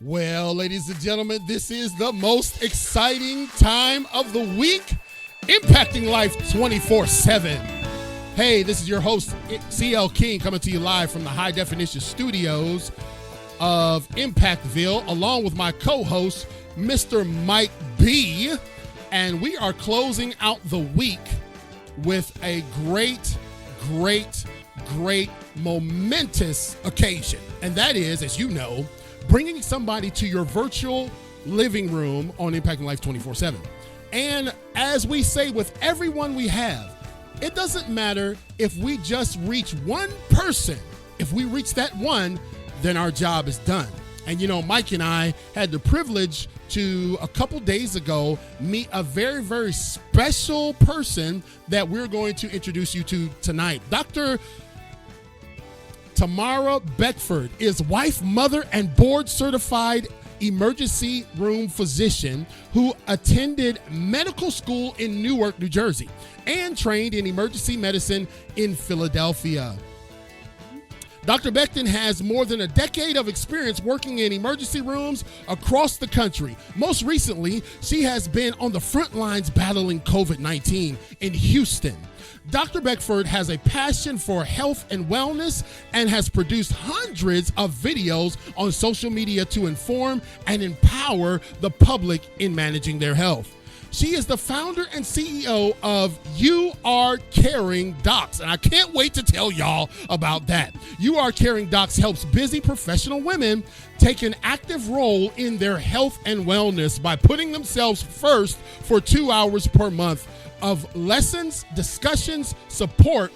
Well, ladies and gentlemen, this is the most exciting time of the week, impacting life 24/7. Hey, this is your host, CL King, coming to you live from the high definition studios of Impactville, along with my co-host, Mr. Mike B. And we are closing out the week with a great, momentous occasion. And that is, as you know, bringing somebody to your virtual living room on Impacting Life 24/7. And as we say with everyone we have, it doesn't matter if we just reach one person. If we reach that one, then our job is done. And you know, Mike and I had the privilege to, a couple days ago, meet a very special person that we're going to introduce you to tonight. Dr. Tamara Beckford is wife, mother, and board-certified emergency room physician who attended medical school in Newark, New Jersey, and trained in emergency medicine in Philadelphia. Dr. Beckton has more than a decade of experience working in emergency rooms across the country. Most recently, she has been on the front lines battling COVID-19 in Houston. Dr. Beckford has a passion for health and wellness and has produced hundreds of videos on social media to inform and empower the public in managing their health. She is the founder and CEO of You Are Caring Docs, and I can't wait to tell y'all about that. You Are Caring Docs helps busy professional women take an active role in their health and wellness by putting themselves first for 2 hours per month of lessons, discussions, support,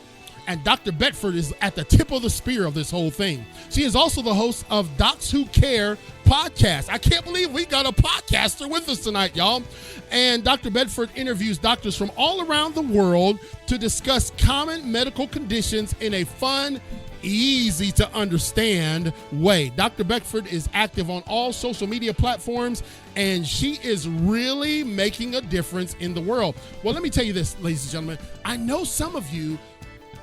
and Dr. Beckford is at the tip of the spear of this whole thing. She is also the host of Docs Who Care podcast. I can't believe we got a podcaster with us tonight, y'all. And Dr. Beckford interviews doctors from all around the world to discuss common medical conditions in a fun, easy to understand way. Dr. Beckford is active on all social media platforms, and she is really making a difference in the world. Well, let me tell you this, ladies and gentlemen. I know some of you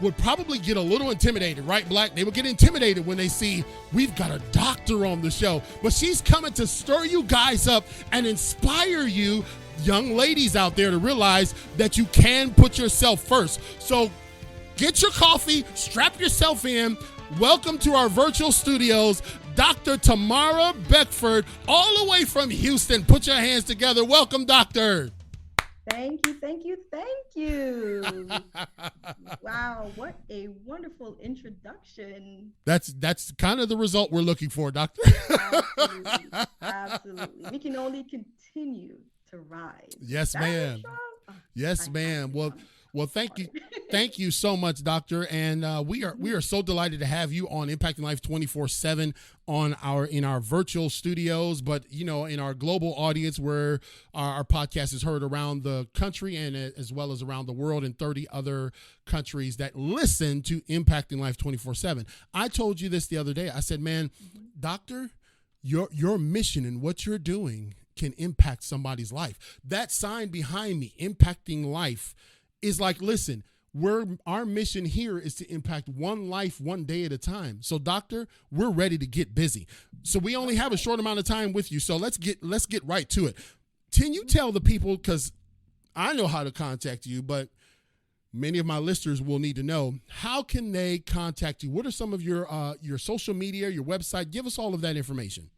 would probably get a little intimidated, right, Black? They would get intimidated when they see we've got a doctor on the show. But she's coming to stir you guys up and inspire you, young ladies out there, to realize that you can put yourself first. So get your coffee, strap yourself in. Welcome to our virtual studios, Dr. Tamara Beckford, all the way from Houston. Put your hands together. Welcome, doctor. Thank you. Wow, what a wonderful introduction. That's kind of the result we're looking for, doctor. Absolutely. We can only continue to rise. Yes, ma'am. Yes, ma'am. Well, thank you so much, doctor. And we are so delighted to have you on Impacting Life 24/7 in our virtual studios, but you know, in our global audience where our podcast is heard around the country and as well as around the world in 30 other countries that listen to Impacting Life 24/7. I told you this the other day. I said, man, doctor, your mission and what you're doing can impact somebody's life. That sign behind me, Impacting Life, is like, listen, our mission here is to impact one life, one day at a time. So, doctor, we're ready to get busy. So we only have a short amount of time with you. So let's get right to it. Can you tell the people, because I know how to contact you, but many of my listeners will need to know, how can they contact you? What are some of your social media, your website? Give us all of that information.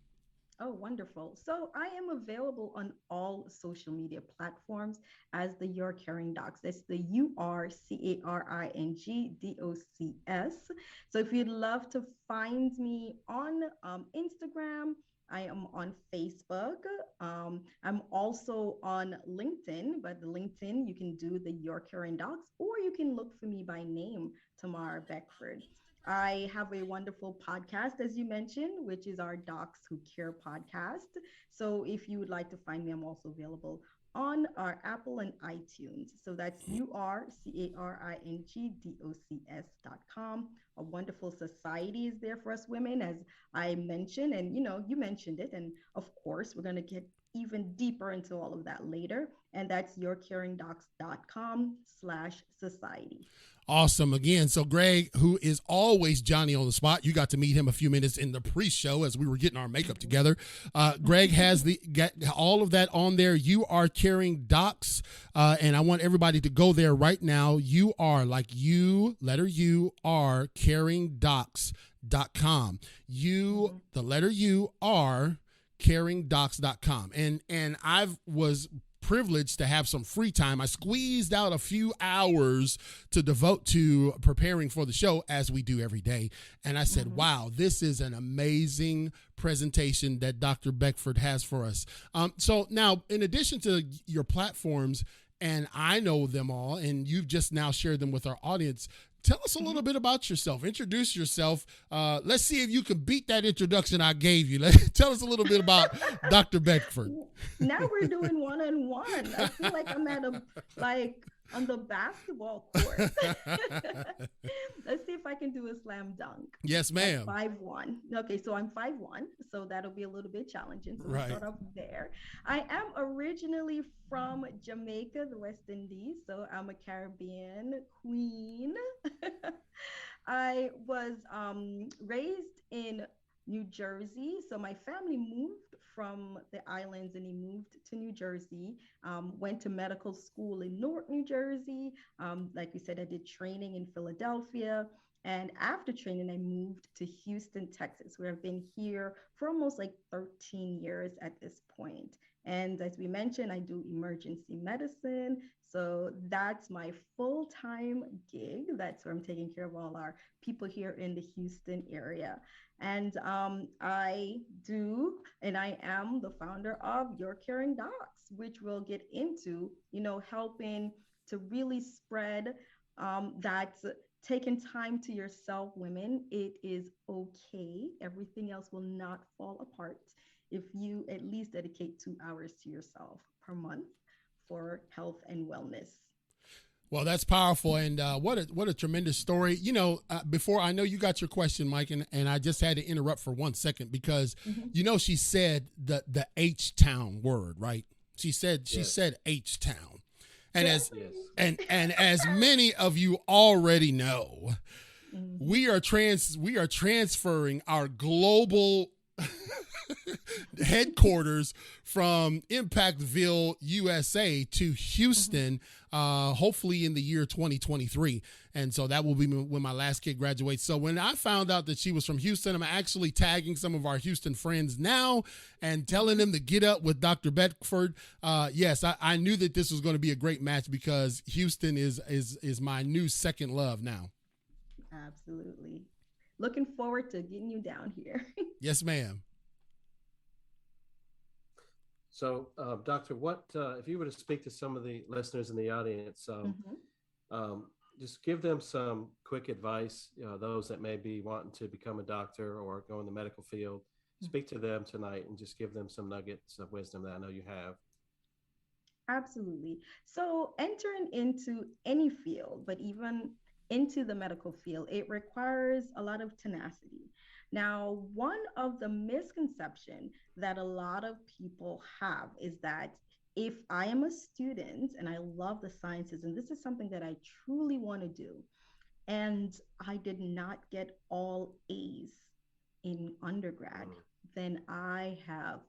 Oh, wonderful. So I am available on all social media platforms as the Your Caring Docs. That's the URCARINGDOCS. So if you'd love to find me on Instagram, I am on Facebook. I'm also on LinkedIn, but the LinkedIn, you can do the Your Caring Docs, or you can look for me by name, Tamara Beckford. I have a wonderful podcast, as you mentioned, which is our Docs Who Care podcast. So if you would like to find me, I'm also available on our Apple and iTunes. So that's URCARINGDOCS.com. A wonderful society is there for us women, as I mentioned, and you know, you mentioned it. And of course, we're going to get even deeper into all of that later. And that's yourcaringdocs.com/society. Awesome. Again, so Greg, who is always Johnny on the spot, you got to meet him a few minutes in the pre-show as we were getting our makeup together. Greg has all of that on there. You are Caring Docs, and I want everybody to go there right now. You are, like you, letter U, are caringdocs.com. You, the letter U, are caringdocs.com. And I was privileged to have some free time. I squeezed out a few hours to devote to preparing for the show, as we do every day. And I said, wow, this is an amazing presentation that Dr. Beckford has for us. So now, in addition to your platforms, and I know them all, and you've just now shared them with our audience, tell us a little bit about yourself. Introduce yourself. Let's see if you can beat that introduction I gave you. Tell us a little bit about Dr. Beckford. Now we're doing one-on-one. I feel like I'm at on the basketball court. Let's see if I can do a slam dunk. Yes, ma'am. 5'1". Okay, so I'm 5'1", so that'll be a little bit challenging. So we'll start off there. I am originally from Jamaica, the West Indies, so I'm a Caribbean queen. I was raised in New Jersey. So my family moved from the islands and he moved to New Jersey, went to medical school in Newark, New Jersey. Like we said, I did training in Philadelphia. And after training, I moved to Houston, Texas, where I've been here for almost like 13 years at this point. And as we mentioned, I do emergency medicine. So that's my full-time gig. That's where I'm taking care of all our people here in the Houston area. And I am the founder of Your Caring Docs, which we'll get into, helping to really spread that taking time to yourself, women. It is okay. Everything else will not fall apart if you at least dedicate 2 hours to yourself per month for health and wellness. Well, that's powerful, and what a tremendous story. Before, I know you got your question, Mike, and I just had to interrupt for 1 second because she said the H-town word, right? She said H-town, and as many of you already know, we are transferring our global headquarters from Impactville, USA to Houston, hopefully in the year 2023. And so that will be when my last kid graduates. So when I found out that she was from Houston, I'm actually tagging some of our Houston friends now and telling them to get up with Dr. Beckford. Yes, I knew that this was going to be a great match because Houston is my new second love now. Absolutely. Looking forward to getting you down here. Yes, ma'am. So, Doctor, if you were to speak to some of the listeners in the audience, just give them some quick advice, those that may be wanting to become a doctor or go in the medical field, speak to them tonight and just give them some nuggets of wisdom that I know you have. Absolutely. So entering into any field, but even into the medical field, it requires a lot of tenacity. Now, one of the misconceptions that a lot of people have is that if I am a student and I love the sciences, and this is something that I truly want to do, and I did not get all A's in undergrad, then I have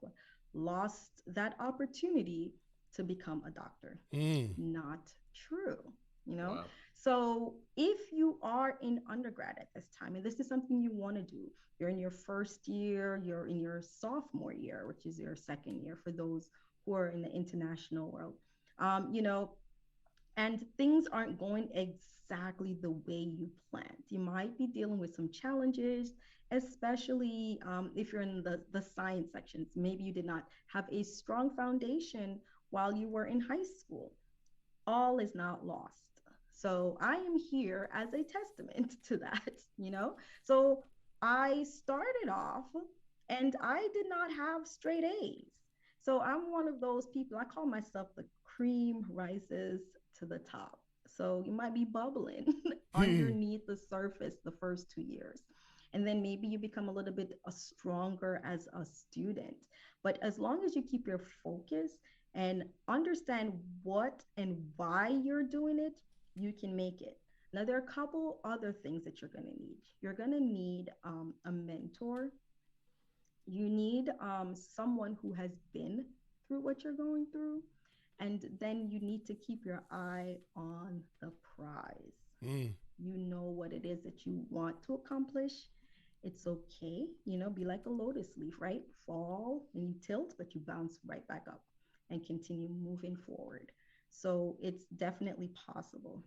lost that opportunity to become a doctor. Not true, Wow. So if you are in undergrad at this time, and this is something you want to do, you're in your first year, you're in your sophomore year, which is your second year for those who are in the international world, and things aren't going exactly the way you planned. You might be dealing with some challenges, especially if you're in the science sections. Maybe you did not have a strong foundation while you were in high school. All is not lost. So I am here as a testament to that, So I started off and I did not have straight A's. So I'm one of those people, I call myself the cream rises to the top. So you might be bubbling underneath the surface the first 2 years. And then maybe you become a little bit stronger as a student. But as long as you keep your focus and understand what and why you're doing it, you can make it. Now, there are a couple other things that you're going to need. You're going to need a mentor. You need someone who has been through what you're going through. And then you need to keep your eye on the prize. You know what it is that you want to accomplish. It's okay, be like a lotus leaf, right? Fall and you tilt, but you bounce right back up and continue moving forward. So it's definitely possible.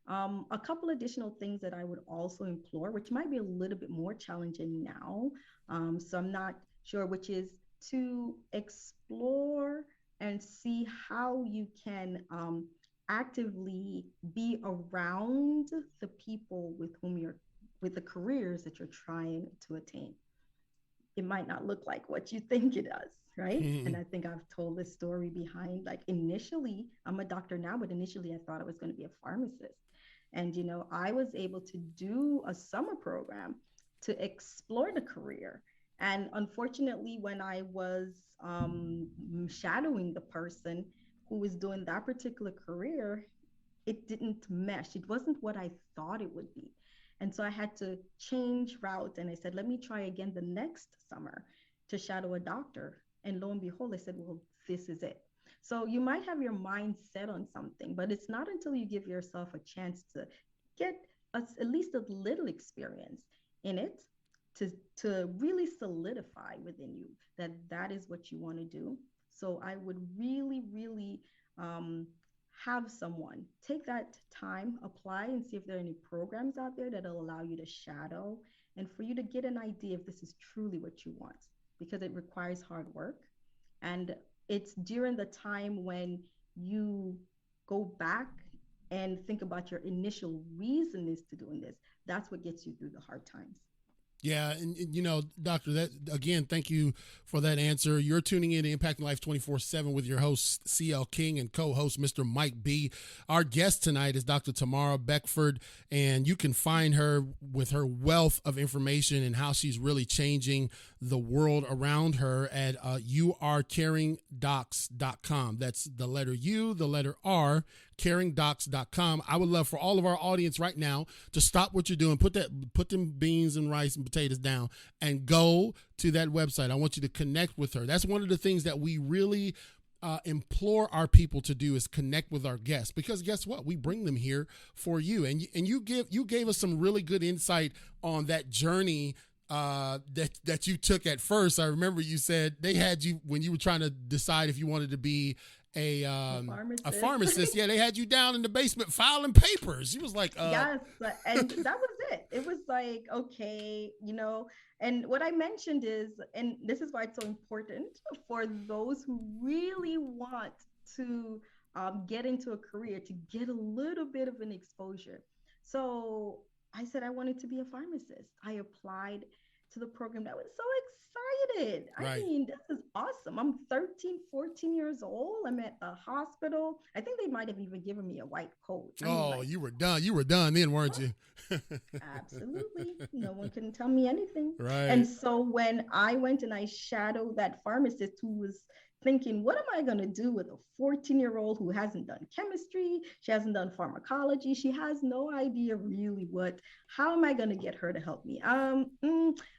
A couple additional things that I would also implore, which might be a little bit more challenging now, so I'm not sure, which is to explore and see how you can actively be around the people with the careers that you're trying to attain. It might not look like what you think it does, right? And I think I've told this story behind, like, initially, I'm a doctor now, but initially I thought I was going to be a pharmacist. And, I was able to do a summer program to explore the career. And unfortunately, when I was shadowing the person who was doing that particular career, it didn't mesh. It wasn't what I thought it would be. And so I had to change route. And I said, let me try again the next summer to shadow a doctor. And lo and behold, I said, well, this is it. So you might have your mind set on something, but it's not until you give yourself a chance to get at least a little experience in it to really solidify within you that that is what you want to do. So I would really, really have someone take that time, apply, and see if there are any programs out there that'll allow you to shadow and for you to get an idea if this is truly what you want, because it requires hard work. And it's during the time when you go back and think about your initial reason is to doing this, that's what gets you through the hard times. Yeah. And, Doctor, that again, thank you for that answer. You're tuning in to Impacting Life 24/7 with your host, CL King, and co-host, Mr. Mike B. Our guest tonight is Dr. Tamara Beckford, and you can find her with her wealth of information and how she's really changing the world around her at youarecaringdocs.com. That's the letter U, the letter R, caringdocs.com. I would love for all of our audience right now to stop what you're doing, put them beans and rice and potatoes down and go to that website. I want you to connect with her. That's one of the things that we really implore our people to do is connect with our guests, because guess what? We bring them here for you. And you gave us some really good insight on that journey that you took at first. I remember you said they had you when you were trying to decide if you wanted to be a pharmacist. Yeah, they had you down in the basement filing papers. She was like, yes, and that was it. It was like, okay, and what I mentioned is, and this is why it's so important for those who really want to get into a career, to get a little bit of an exposure. So I said I wanted to be a pharmacist. I applied to the program. I was so excited. Right. I mean, this is awesome. I'm 13, 14 years old. I'm at a hospital. I think they might have even given me a white coat. You were done. You were done then, weren't you? Absolutely. No one can tell me anything. Right. And so when I went and I shadowed that pharmacist who was thinking, what am I going to do with a 14-year-old who hasn't done chemistry? She hasn't done pharmacology. She has no idea really how am I going to get her to help me?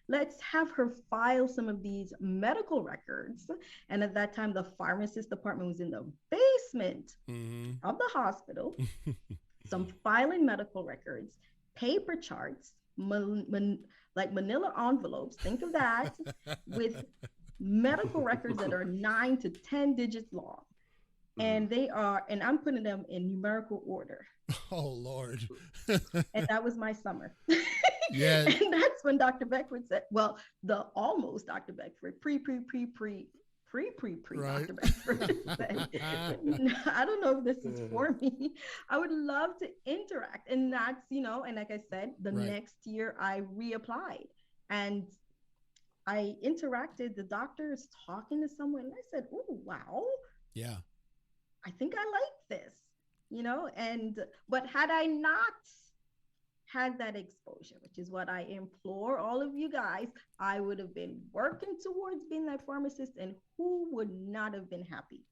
Let's have her file some of these medical records. And at that time, the pharmacist department was in the basement of the hospital. Some filing medical records, paper charts, like manila envelopes, think of that, with medical records that are 9 to 10 digits long. And I'm putting them in numerical order. Oh, Lord. And that was my summer. Yeah. And that's when Dr. Beckford said, well, the almost Dr. Beckford, pre right. Dr. Beckford said, I don't know if this is for me. I would love to interact. And that's, and like I said, the next year I reapplied and I interacted. The doctor is talking to someone and I said, oh, wow. Yeah. I think I like this, but had I not had that exposure, which is what I implore all of you guys, I would have been working towards being that pharmacist, and who would not have been happy?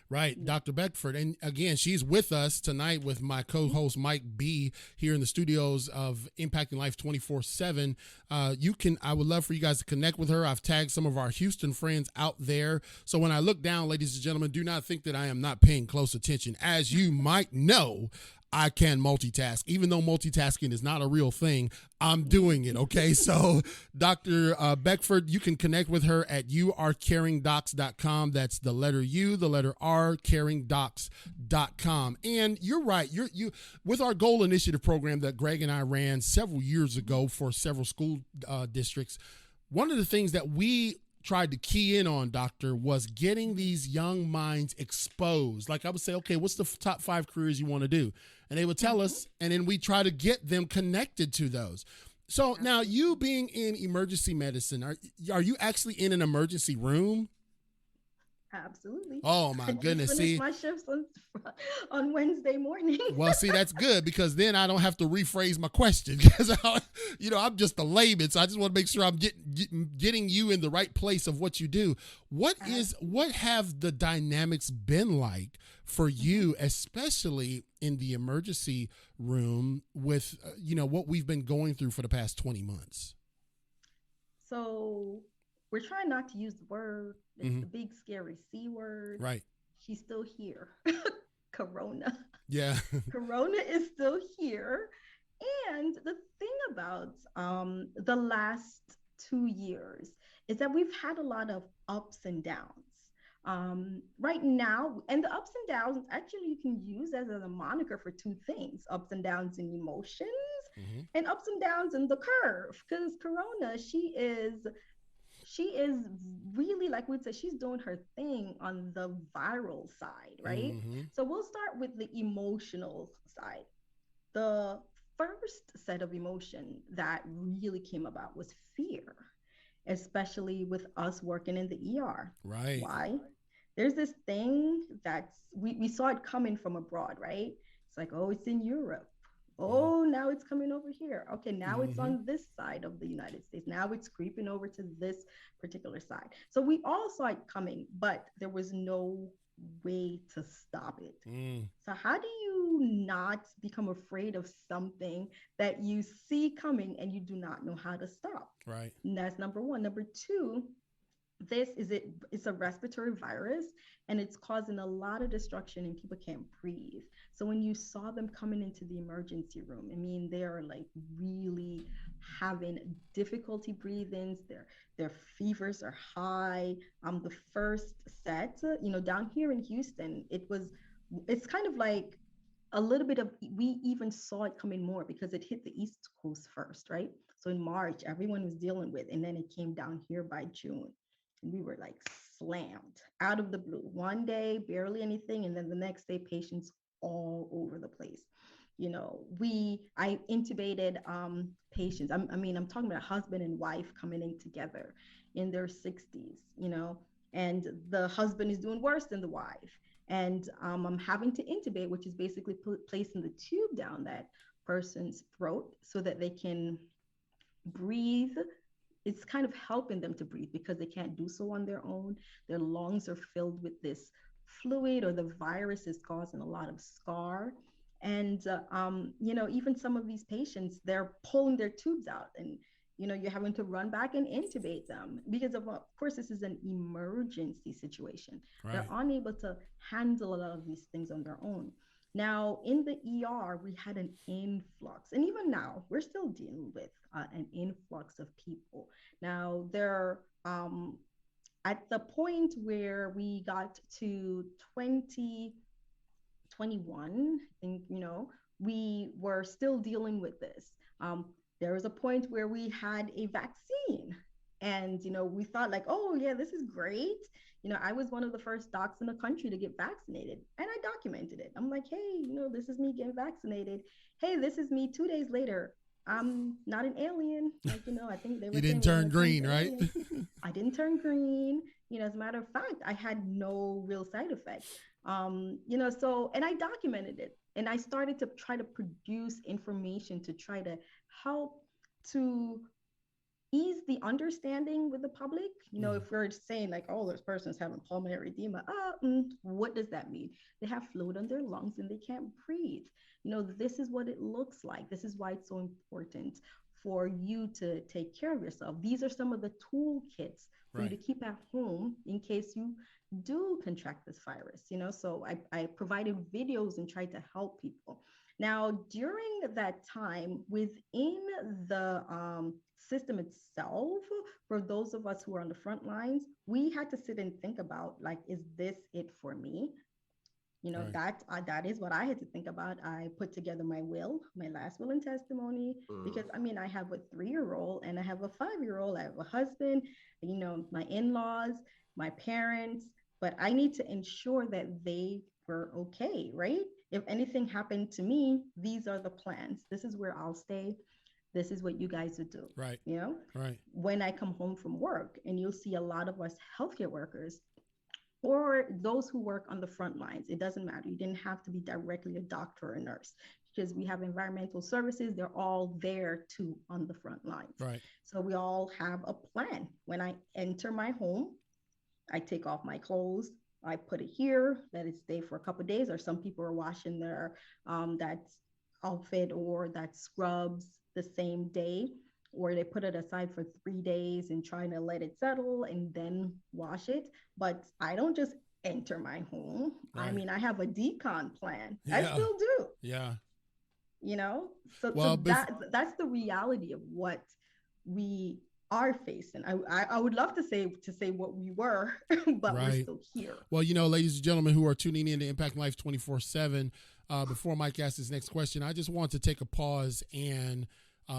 Right, Dr. Beckford. And again, she's with us tonight with my co-host Mike B here in the studios of Impacting Life 24/7. I would love for you guys to connect with her. I've tagged some of our Houston friends out there. So when I look down, ladies and gentlemen, do not think that I am not paying close attention. As you might know, I can multitask. Even though multitasking is not a real thing, I'm doing it, okay? So Dr. Beckford, you can connect with her at youarecaringdocs.com. That's the letter U, the letter R, caringdocs.com. And you're right. You with our Goal Initiative program that Greg and I ran several years ago for several school districts, one of the things that we tried to key in on, doctor, was getting these young minds exposed. Like I would say, okay, what's the top 5 careers you want to do? And they would tell us, and then we try to get them connected to those. So now, you being in emergency medicine, are you actually in an emergency room? Absolutely. Oh my goodness. See, my shifts on Wednesday morning. Well, see, that's good, because then I don't have to rephrase my question, because I'm just a layman, so I just want to make sure I'm getting you in the right place of what you do. What have the dynamics been like for you, especially in the emergency room, with what we've been going through for the past 20 months? So we're trying not to use the word. It's the big scary C word. Right. She's still here. Corona. Yeah. Corona is still here. And the thing about the last 2 years is that we've had a lot of ups and downs. Right now, and the ups and downs, actually, you can use as a moniker for 2 things: ups and downs in emotions and ups and downs in the curve. Because Corona, she is really, like we'd say, she's doing her thing on the viral side, right? So we'll start with the emotional side. The first set of emotion that really came about was fear, especially with us working in the ER. Right. Why? There's this thing that's, we saw it coming from abroad, right? It's like, oh, it's in Europe. Oh, now it's coming over here. Okay, now it's on this side of the United States. Now it's creeping over to this particular side. So we all saw it coming, but there was no way to stop it. So how do you not become afraid of something that you see coming and you do not know how to stop? Right. And that's number 1. Number 2, it's a respiratory virus, and it's causing a lot of destruction, and people can't breathe. So when you saw them coming into the emergency room, I mean, they are like really having difficulty breathing. Their fevers are high. The first set, down here in Houston, it's kind of like a little bit of, we even saw it coming more because it hit the East Coast first, right? So in March, everyone was dealing with, and then it came down here by June. And we were like slammed out of the blue. One day, barely anything. And then the next day, patients all over the place. I intubated patients. I'm talking about husband and wife coming in together in their 60s, and the husband is doing worse than the wife. And I'm having to intubate, which is basically placing the tube down that person's throat so that they can breathe. It's kind of helping them to breathe because they can't do so on their own. Their lungs are filled with this fluid, or the virus is causing a lot of scar. And, even some of these patients, they're pulling their tubes out, and, you're having to run back and intubate them because of course, this is an emergency situation. Right. They're unable to handle a lot of these things on their own. Now, in the ER, we had an influx, and even now, we're still dealing with an influx of people. Now, they're at the point where we got to 2021, I think, we were still dealing with this. There was a point where we had a vaccine, and, we thought like, oh yeah, this is great. I was one of the first docs in the country to get vaccinated, and I documented it. I'm like, hey, this is me getting vaccinated. Hey, this is me 2 days later. I'm not an alien. Like, I think they were. You didn't turn green, right? I didn't turn green. As a matter of fact, I had no real side effects. So, and I documented it. And I started to try to produce information to try to help to ease the understanding with the public. If we're saying like, oh, this person's having pulmonary edema, what does that mean? They have fluid on their lungs and they can't breathe. This is what it looks like. This is why it's so important for you to take care of yourself. These are some of the toolkits for you to keep at home in case you do contract this virus. So I provided videos and tried to help people. Now, during that time, within the system itself, for those of us who are on the front lines, we had to sit and think about, like, is this it for me? That is what I had to think about. I put together my last will and testimony, because I have a 3-year-old and I have a 5-year-old. I have a husband, my in-laws, my parents, but I need to ensure that they were okay, right? If anything happened to me, these are the plans. This is where I'll stay. This is what you guys would do. Right. Right. When I come home from work, and you'll see a lot of us healthcare workers or those who work on the front lines. It doesn't matter. You didn't have to be directly a doctor or a nurse, because we have environmental services. They're all there too on the front lines. Right. So we all have a plan. When I enter my home, I take off my clothes. I put it here, let it stay for a couple of days, or some people are washing their that outfit or that scrubs the same day, or they put it aside for 3 days and trying to let it settle and then wash it. But I don't just enter my home. Right. I have a decon plan. Yeah. I still do. Yeah. So that's the reality of what we are facing. I would love to say what we were, but we're still here. Well, ladies and gentlemen who are tuning in to Impact Life 24/7, before Mike asks his next question, I just want to take a pause and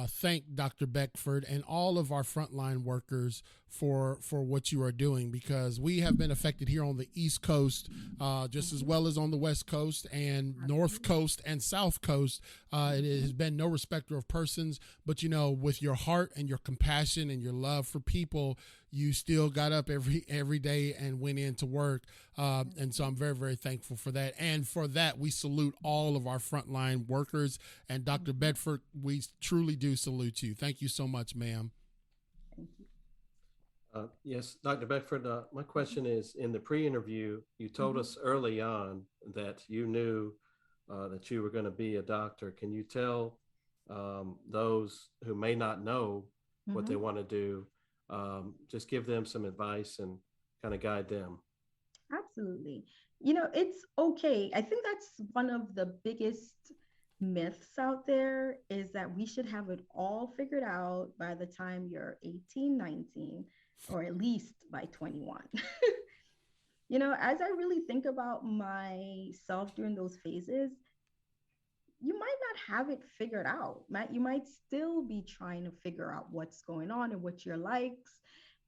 thank Dr. Beckford and all of our frontline workers for what you are doing, because we have been affected here on the East Coast just as well as on the West Coast and North Coast and South Coast. It has been no respecter of persons, but with your heart and your compassion and your love for people, you still got up every day and went into work. And so I'm very, very thankful for that. And for that, we salute all of our frontline workers. And Dr. Bedford, we truly do salute you. Thank you so much, ma'am. Thank you. Yes, Dr. Beckford, my question is, in the pre-interview, you told us early on that you knew that you were going to be a doctor. Can you tell those who may not know what they want to do, just give them some advice and kind of guide them? Absolutely. It's okay. I think that's one of the biggest myths out there, is that we should have it all figured out by the time you're 18, 19, or at least by 21. As I really think about myself during those phases, you might not have it figured out. You might still be trying to figure out what's going on and what your likes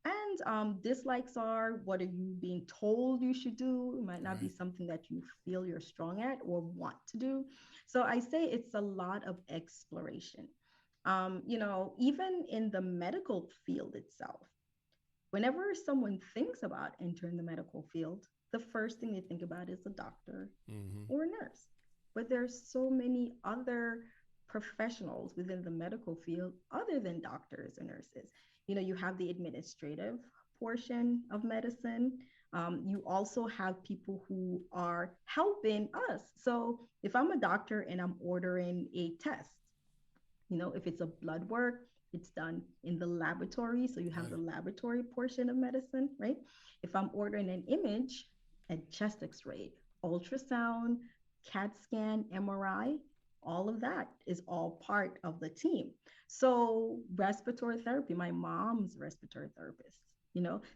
and dislikes are. What are you being told you should do? It might not be something that you feel you're strong at or want to do. So I say it's a lot of exploration. Even in the medical field itself, whenever someone thinks about entering the medical field, the first thing they think about is a doctor or a nurse. But there's so many other professionals within the medical field other than doctors and nurses. You have the administrative portion of medicine. You also have people who are helping us. So if I'm a doctor and I'm ordering a test, if it's a blood work, it's done in the laboratory. So you have the laboratory portion of medicine, right? If I'm ordering an image, a chest x-ray, ultrasound, CAT scan, MRI, all of that is all part of the team. So respiratory therapy, my mom's respiratory therapist,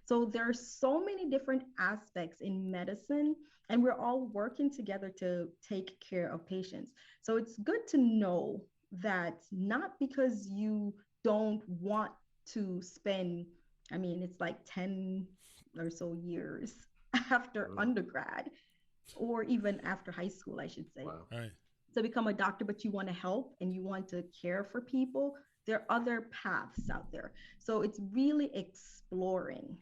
so there are so many different aspects in medicine, and we're all working together to take care of patients. So it's good to know that not because you don't want to spend, it's like 10 or so years after undergrad, or even after high school, I should say. Wow. Right. To become a doctor, but you want to help and you want to care for people, there are other paths out there. So it's really exploring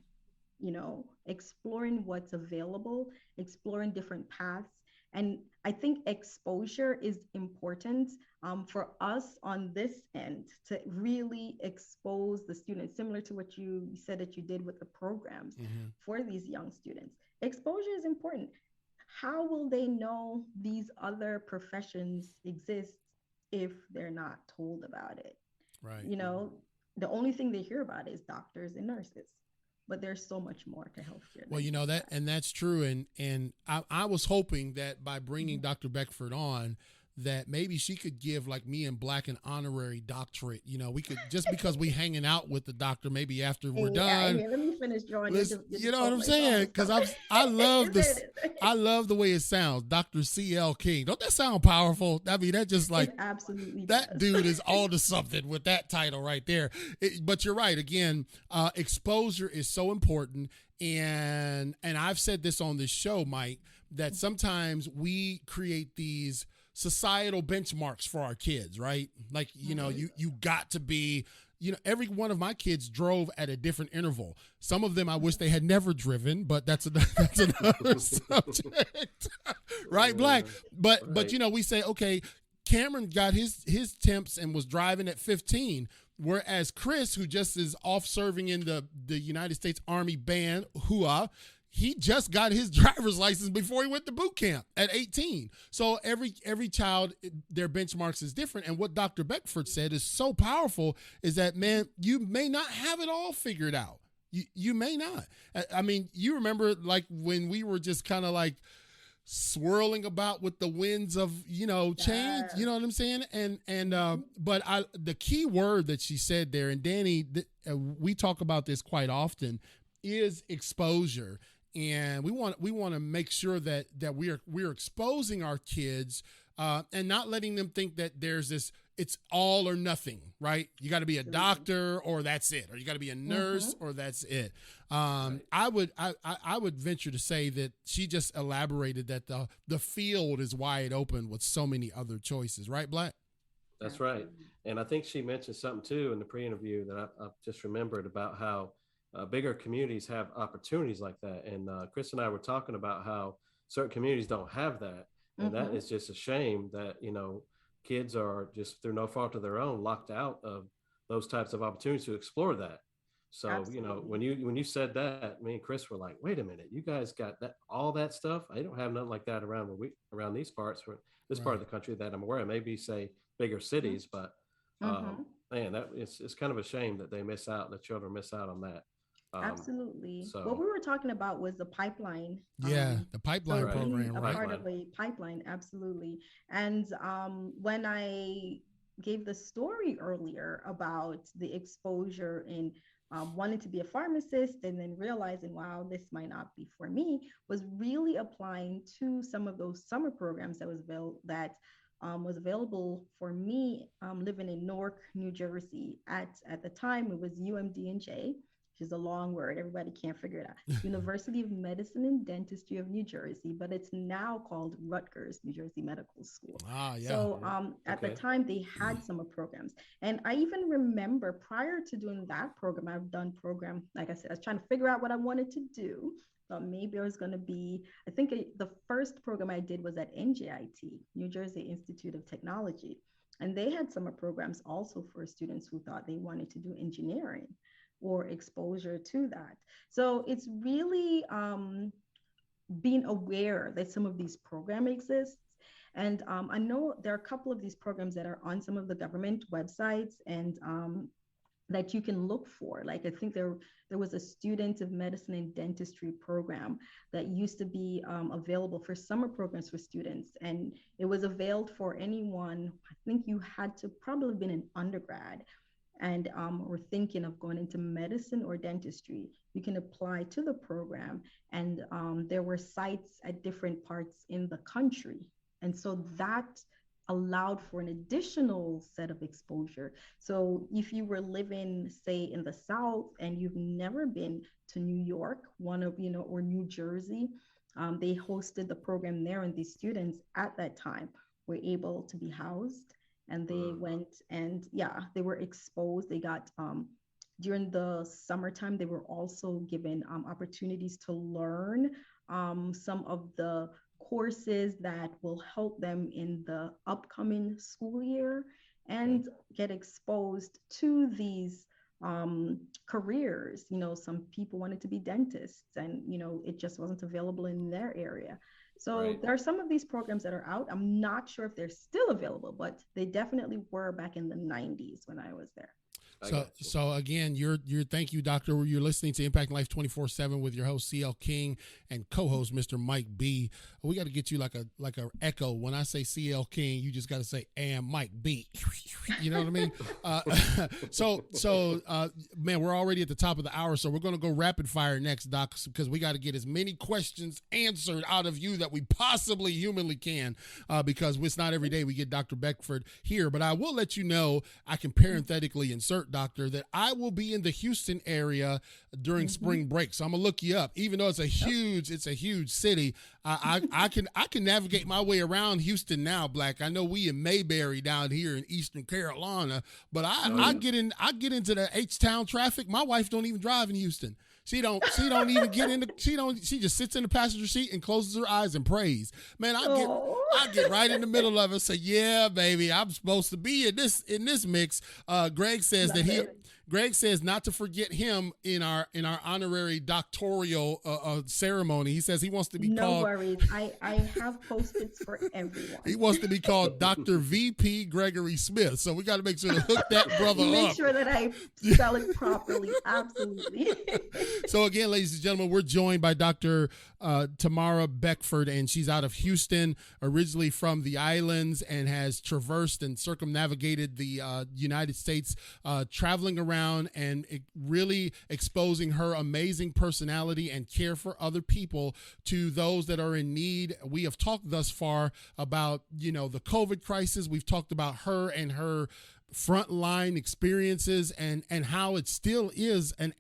what's available, exploring different paths, And I think exposure is important for us on this end to really expose the students, similar to what you said that you did with the programs for these young students. Exposure is important. How will they know these other professions exist if they're not told about it? Right. You know, the only thing they hear about is doctors and nurses, but there's so much more to healthcare. Well, you know that, and that's true. And I was hoping that by bringing Dr. Beckford on, that maybe she could give like me and Black an honorary doctorate. You know, we could, just because we hanging out with the doctor, maybe after we're done. Let me finish drawing. You know what I'm saying? Because I love this. I love the way it sounds, Dr. C.L. King. Don't that sound powerful? I mean, that just like it absolutely that does. dude is all to something with that title right there. But you're right. Again, exposure is so important, and I've said this on this show, Mike, that sometimes we create these societal benchmarks for our kids, right? Like, you know, you got to be, you know, every one of my kids drove at a different interval. Some of them I wish they had never driven, but that's another subject. Right, Black? But you know, we say, okay, Cameron got his temps and was driving at 15, whereas Chris, who just is off serving in the United States Army Band, HUA, he just got his driver's license before he went to boot camp at 18. So every child, their benchmarks is different. And what Dr. Beckford said is so powerful, is that, man, you may not have it all figured out. You may not. I mean, you remember like when we were just kind of like swirling about with the winds of, you know, change, you know what I'm saying? But the key word that she said there, and Danny, we talk about this quite often, is exposure. And we want to make sure that we're exposing our kids and not letting them think that there's this, it's all or nothing, right? You got to be a doctor or that's it, or you got to be a nurse or that's it. I would venture to say that she just elaborated that the field is wide open with so many other choices, right, Black? That's right. And I think she mentioned something too in the pre-interview that I've just remembered about how bigger communities have opportunities like that. And Chris and I were talking about how certain communities don't have that. And that is just a shame that, you know, kids are just through no fault of their own locked out of those types of opportunities to explore that. So, Absolutely. you know, when you said that, me and Chris were like, wait a minute, you guys got that, all that stuff? I don't have nothing like that around these parts, this part of the country that I'm aware of, maybe say bigger cities, but man, it's kind of a shame that they miss out, the children miss out on that. Absolutely. So what we were talking about was the pipeline. Yeah, the pipeline program, a right? part of a pipeline, absolutely. And when I gave the story earlier about the exposure in wanting to be a pharmacist and then realizing, wow, this might not be for me, was really applying to some of those summer programs that was available for me living in Newark, New Jersey. At the time, it was UMDNJ, which is a long word. Everybody can't figure it out. University of Medicine and Dentistry of New Jersey, but it's now called Rutgers, New Jersey Medical School. So at the time, they had summer programs. And I even remember prior to doing that program, I've done program, like I said, I was trying to figure out what I wanted to do. Thought maybe I was going to be, I think the first program I did was at NJIT, New Jersey Institute of Technology. And they had summer programs also for students who thought they wanted to do engineering or exposure to that. So it's really being aware that some of these programs exist. And I know there are a couple of these programs that are on some of the government websites and that you can look for. Like I think there was a student of medicine and dentistry program that used to be available for summer programs for students. And it was availed for anyone. I think you had to probably have been an undergrad and or thinking of going into medicine or dentistry. You can apply to the program. And there were sites at different parts in the country. And so that allowed for an additional set of exposure. So if you were living, say, in the South and you've never been to New York, or New Jersey, they hosted the program there, and these students at that time were able to be housed, and they went and they were exposed. They got during the summertime, they were also given opportunities to learn some of the courses that will help them in the upcoming school year and get exposed to these careers. Some people wanted to be dentists, and it just wasn't available in their area. So there are some of these programs that are out. I'm not sure if they're still available, but they definitely were back in the 90s when I was there. So again, thank you, Doctor. You're listening to Impacting Life 24/7 with your host CL King and co-host Mr. Mike B. We got to get you like a echo. When I say CL King, you just got to say and Mike B. You know what I mean? Man, we're already at the top of the hour, so we're going to go rapid fire next, Doc, because we got to get as many questions answered out of you that we possibly humanly can, because it's not every day we get Dr. Beckford here. But I will let you know, I can parenthetically insert, Doctor, that I will be in the Houston area during spring break. So I'm gonna look you up. Even though it's a huge city, I can navigate my way around Houston now, Black. I know we in Mayberry down here in Eastern Carolina, but I get into the H-Town traffic. My wife don't even drive in Houston. She don't even get in she just sits in the passenger seat and closes her eyes and prays. Man, I get right in the middle of it and say, yeah, baby, I'm supposed to be in this mix. Greg says Greg says not to forget him in our honorary doctoral ceremony. He says he wants to be called. No worries. I have Post-its for everyone. He wants to be called Dr. VP Gregory Smith. So we got to make sure to hook that brother up. Make sure that I spell it properly. Absolutely. So again, ladies and gentlemen, we're joined by Dr. Tamara Beckford, and she's out of Houston, originally from the islands, and has traversed and circumnavigated the United States, traveling around and really exposing her amazing personality and care for other people to those that are in need. We have talked thus far about, the COVID crisis. We've talked about her and her frontline experiences and how it still is, and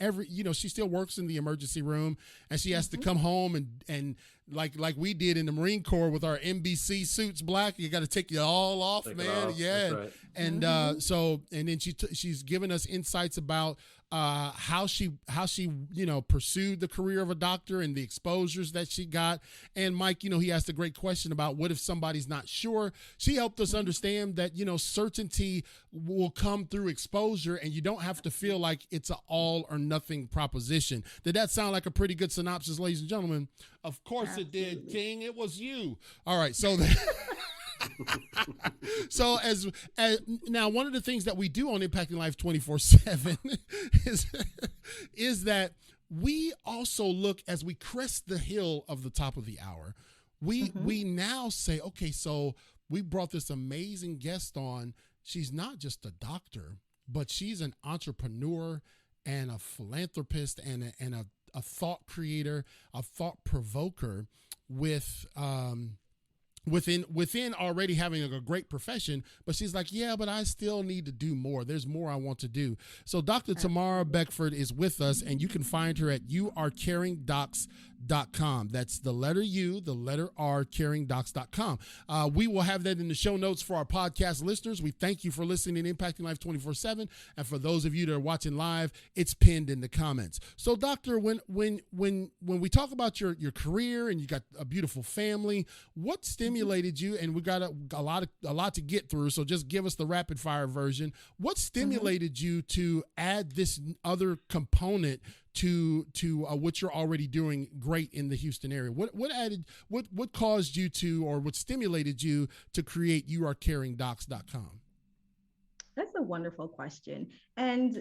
she still works in the emergency room, and she has to come home and like we did in the Marine Corps with our NBC suits, Black. You got to take you all off, man. Yeah. Right. And then she's given us insights about how she pursued the career of a doctor and the exposures that she got. And Mike, he asked a great question about what if somebody's not sure. She helped us understand that certainty will come through exposure, and you don't have to feel like it's an all or nothing proposition. Did that sound like a pretty good synopsis, ladies and gentlemen? Of course Absolutely. It did, King. It was you. All right, so so as now, one of the things that we do on Impacting Life 24/7 is that we also look, as we crest the hill of the top of the hour, we now say, okay, so we brought this amazing guest on. She's not just a doctor, but she's an entrepreneur and a philanthropist and a thought creator, a thought provoker with within already having a great profession. But she's like, yeah, but I still need to do more. There's more I want to do. So Dr. Tamara Beckford is with us, and you can find her at youarecaringdocs.com. That's the letter U, the letter R, caringdocs.com. We will have that in the show notes for our podcast listeners. We thank you for listening to Impacting Life 24/7. And for those of you that are watching live, it's pinned in the comments. So Doctor, when we talk about your career, and you got a beautiful family, what stimulated you? And we got a lot to get through, so just give us the rapid fire version. What stimulated you to add this other component to what you're already doing great in the Houston area? What caused you to, or what stimulated you to create youarecaringdocs.com? That's a wonderful question. And,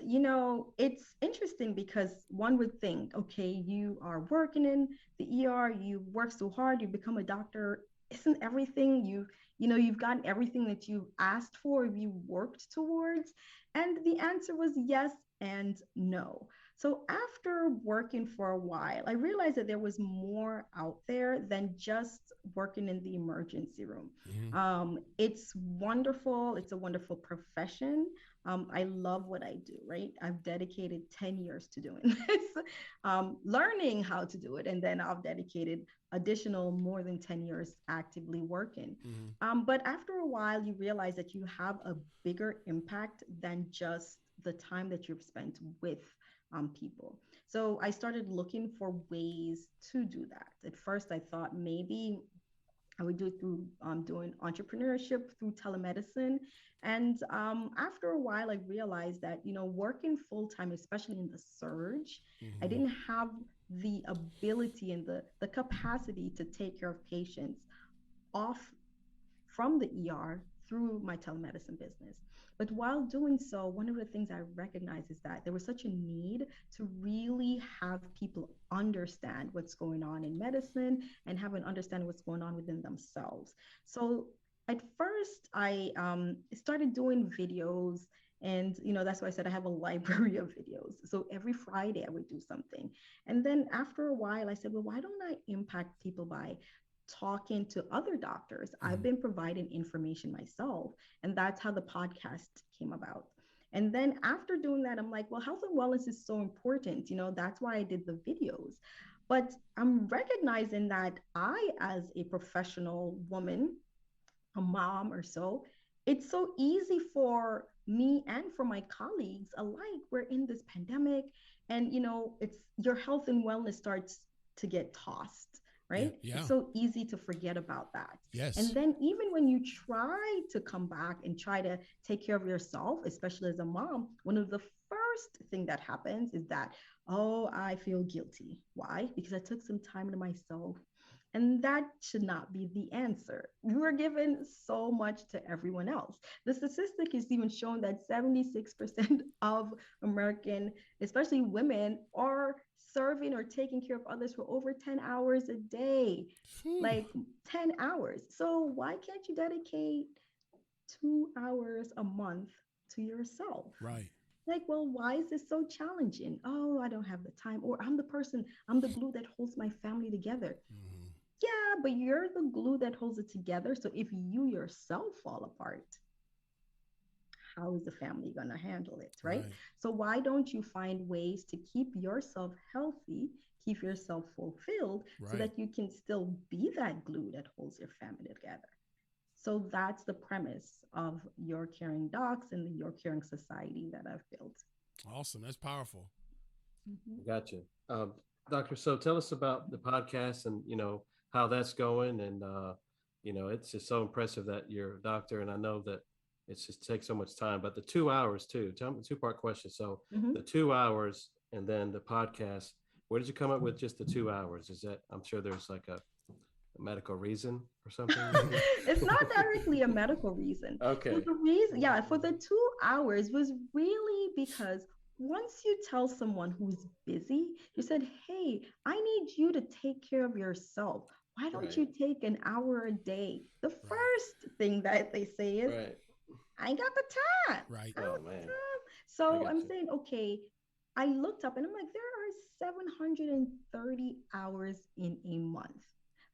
it's interesting because one would think, okay, you are working in the ER, you work so hard, you become a doctor. Isn't everything you've gotten everything that you asked for, you worked towards? And the answer was yes and no. So after working for a while, I realized that there was more out there than just working in the emergency room. It's wonderful. It's a wonderful profession. I love what I do, right? I've dedicated 10 years to doing this, learning how to do it. And then I've dedicated additional more than 10 years actively working. But after a while, you realize that you have a bigger impact than just the time that you've spent with people. So I started looking for ways to do that. At first, I thought maybe I would do it through doing entrepreneurship through telemedicine. And after a while, I realized that, working full time, especially in the surge, I Mm-hmm. didn't have the ability and the capacity to take care of patients off from the ER through my telemedicine business. But while doing so, one of the things I recognize is that there was such a need to really have people understand what's going on in medicine and have an understanding what's going on within themselves. So at first, I started doing videos. And that's why I said I have a library of videos. So every Friday I would do something. And then after a while, I said, well, why don't I impact people by talking to other doctors? I've Mm-hmm. been providing information myself. And that's how the podcast came about. And then after doing that, I'm like, well, health and wellness is so important. That's why I did the videos. But I'm recognizing that I, as a professional woman, a mom or so, it's so easy for me and for my colleagues alike. We're in this pandemic, and it's your health and wellness starts to get tossed, Yeah. right? Yeah. It's so easy to forget about that. And Yes. then even when you try to come back and try to take care of yourself, especially as a mom, one of the first thing that happens is that, oh, I feel guilty. Why? Because I took some time to myself. And that should not be the answer. You are given so much to everyone else. The statistic is even shown that 76% of American, especially women, are serving or taking care of others for over 10 hours a day, Whew. like 10 hours. So why can't you dedicate 2 hours a month to yourself? Right. Like, well, why is this so challenging? Oh, I don't have the time. Or I'm the glue that holds my family together. Mm-hmm. Yeah, but you're the glue that holds it together. So if you yourself fall apart, how is the family going to handle it, right? Right. So why don't you find ways to keep yourself healthy, keep yourself fulfilled, so Right. that you can still be that glue that holds your family together? So that's the premise of Your Caring Docs and the Your Caring Society that I've built. Awesome. That's powerful. Mhm. Gotcha. Doctor, so tell us about the podcast and, how that's going. And, it's just so impressive that you're a doctor. And I know that it's just takes so much time, but the 2 hours too, tell me the two-part question. So Mhm. the 2 hours and then the podcast, where did you come up with just the 2 hours? Is that, I'm sure there's like a medical reason or something maybe? It's not directly a medical reason. So Okay. the reason, yeah, for the 2 hours was really because once you tell someone who's busy, you said, hey, I need you to take care of yourself. Why don't Right. you take an hour a day? The Right. first thing that they say is, Right. I ain't got the time. Right. I don't Oh have the man. time. I So got I'm you. saying, okay, I looked up and I'm like, there are 730 hours in a month.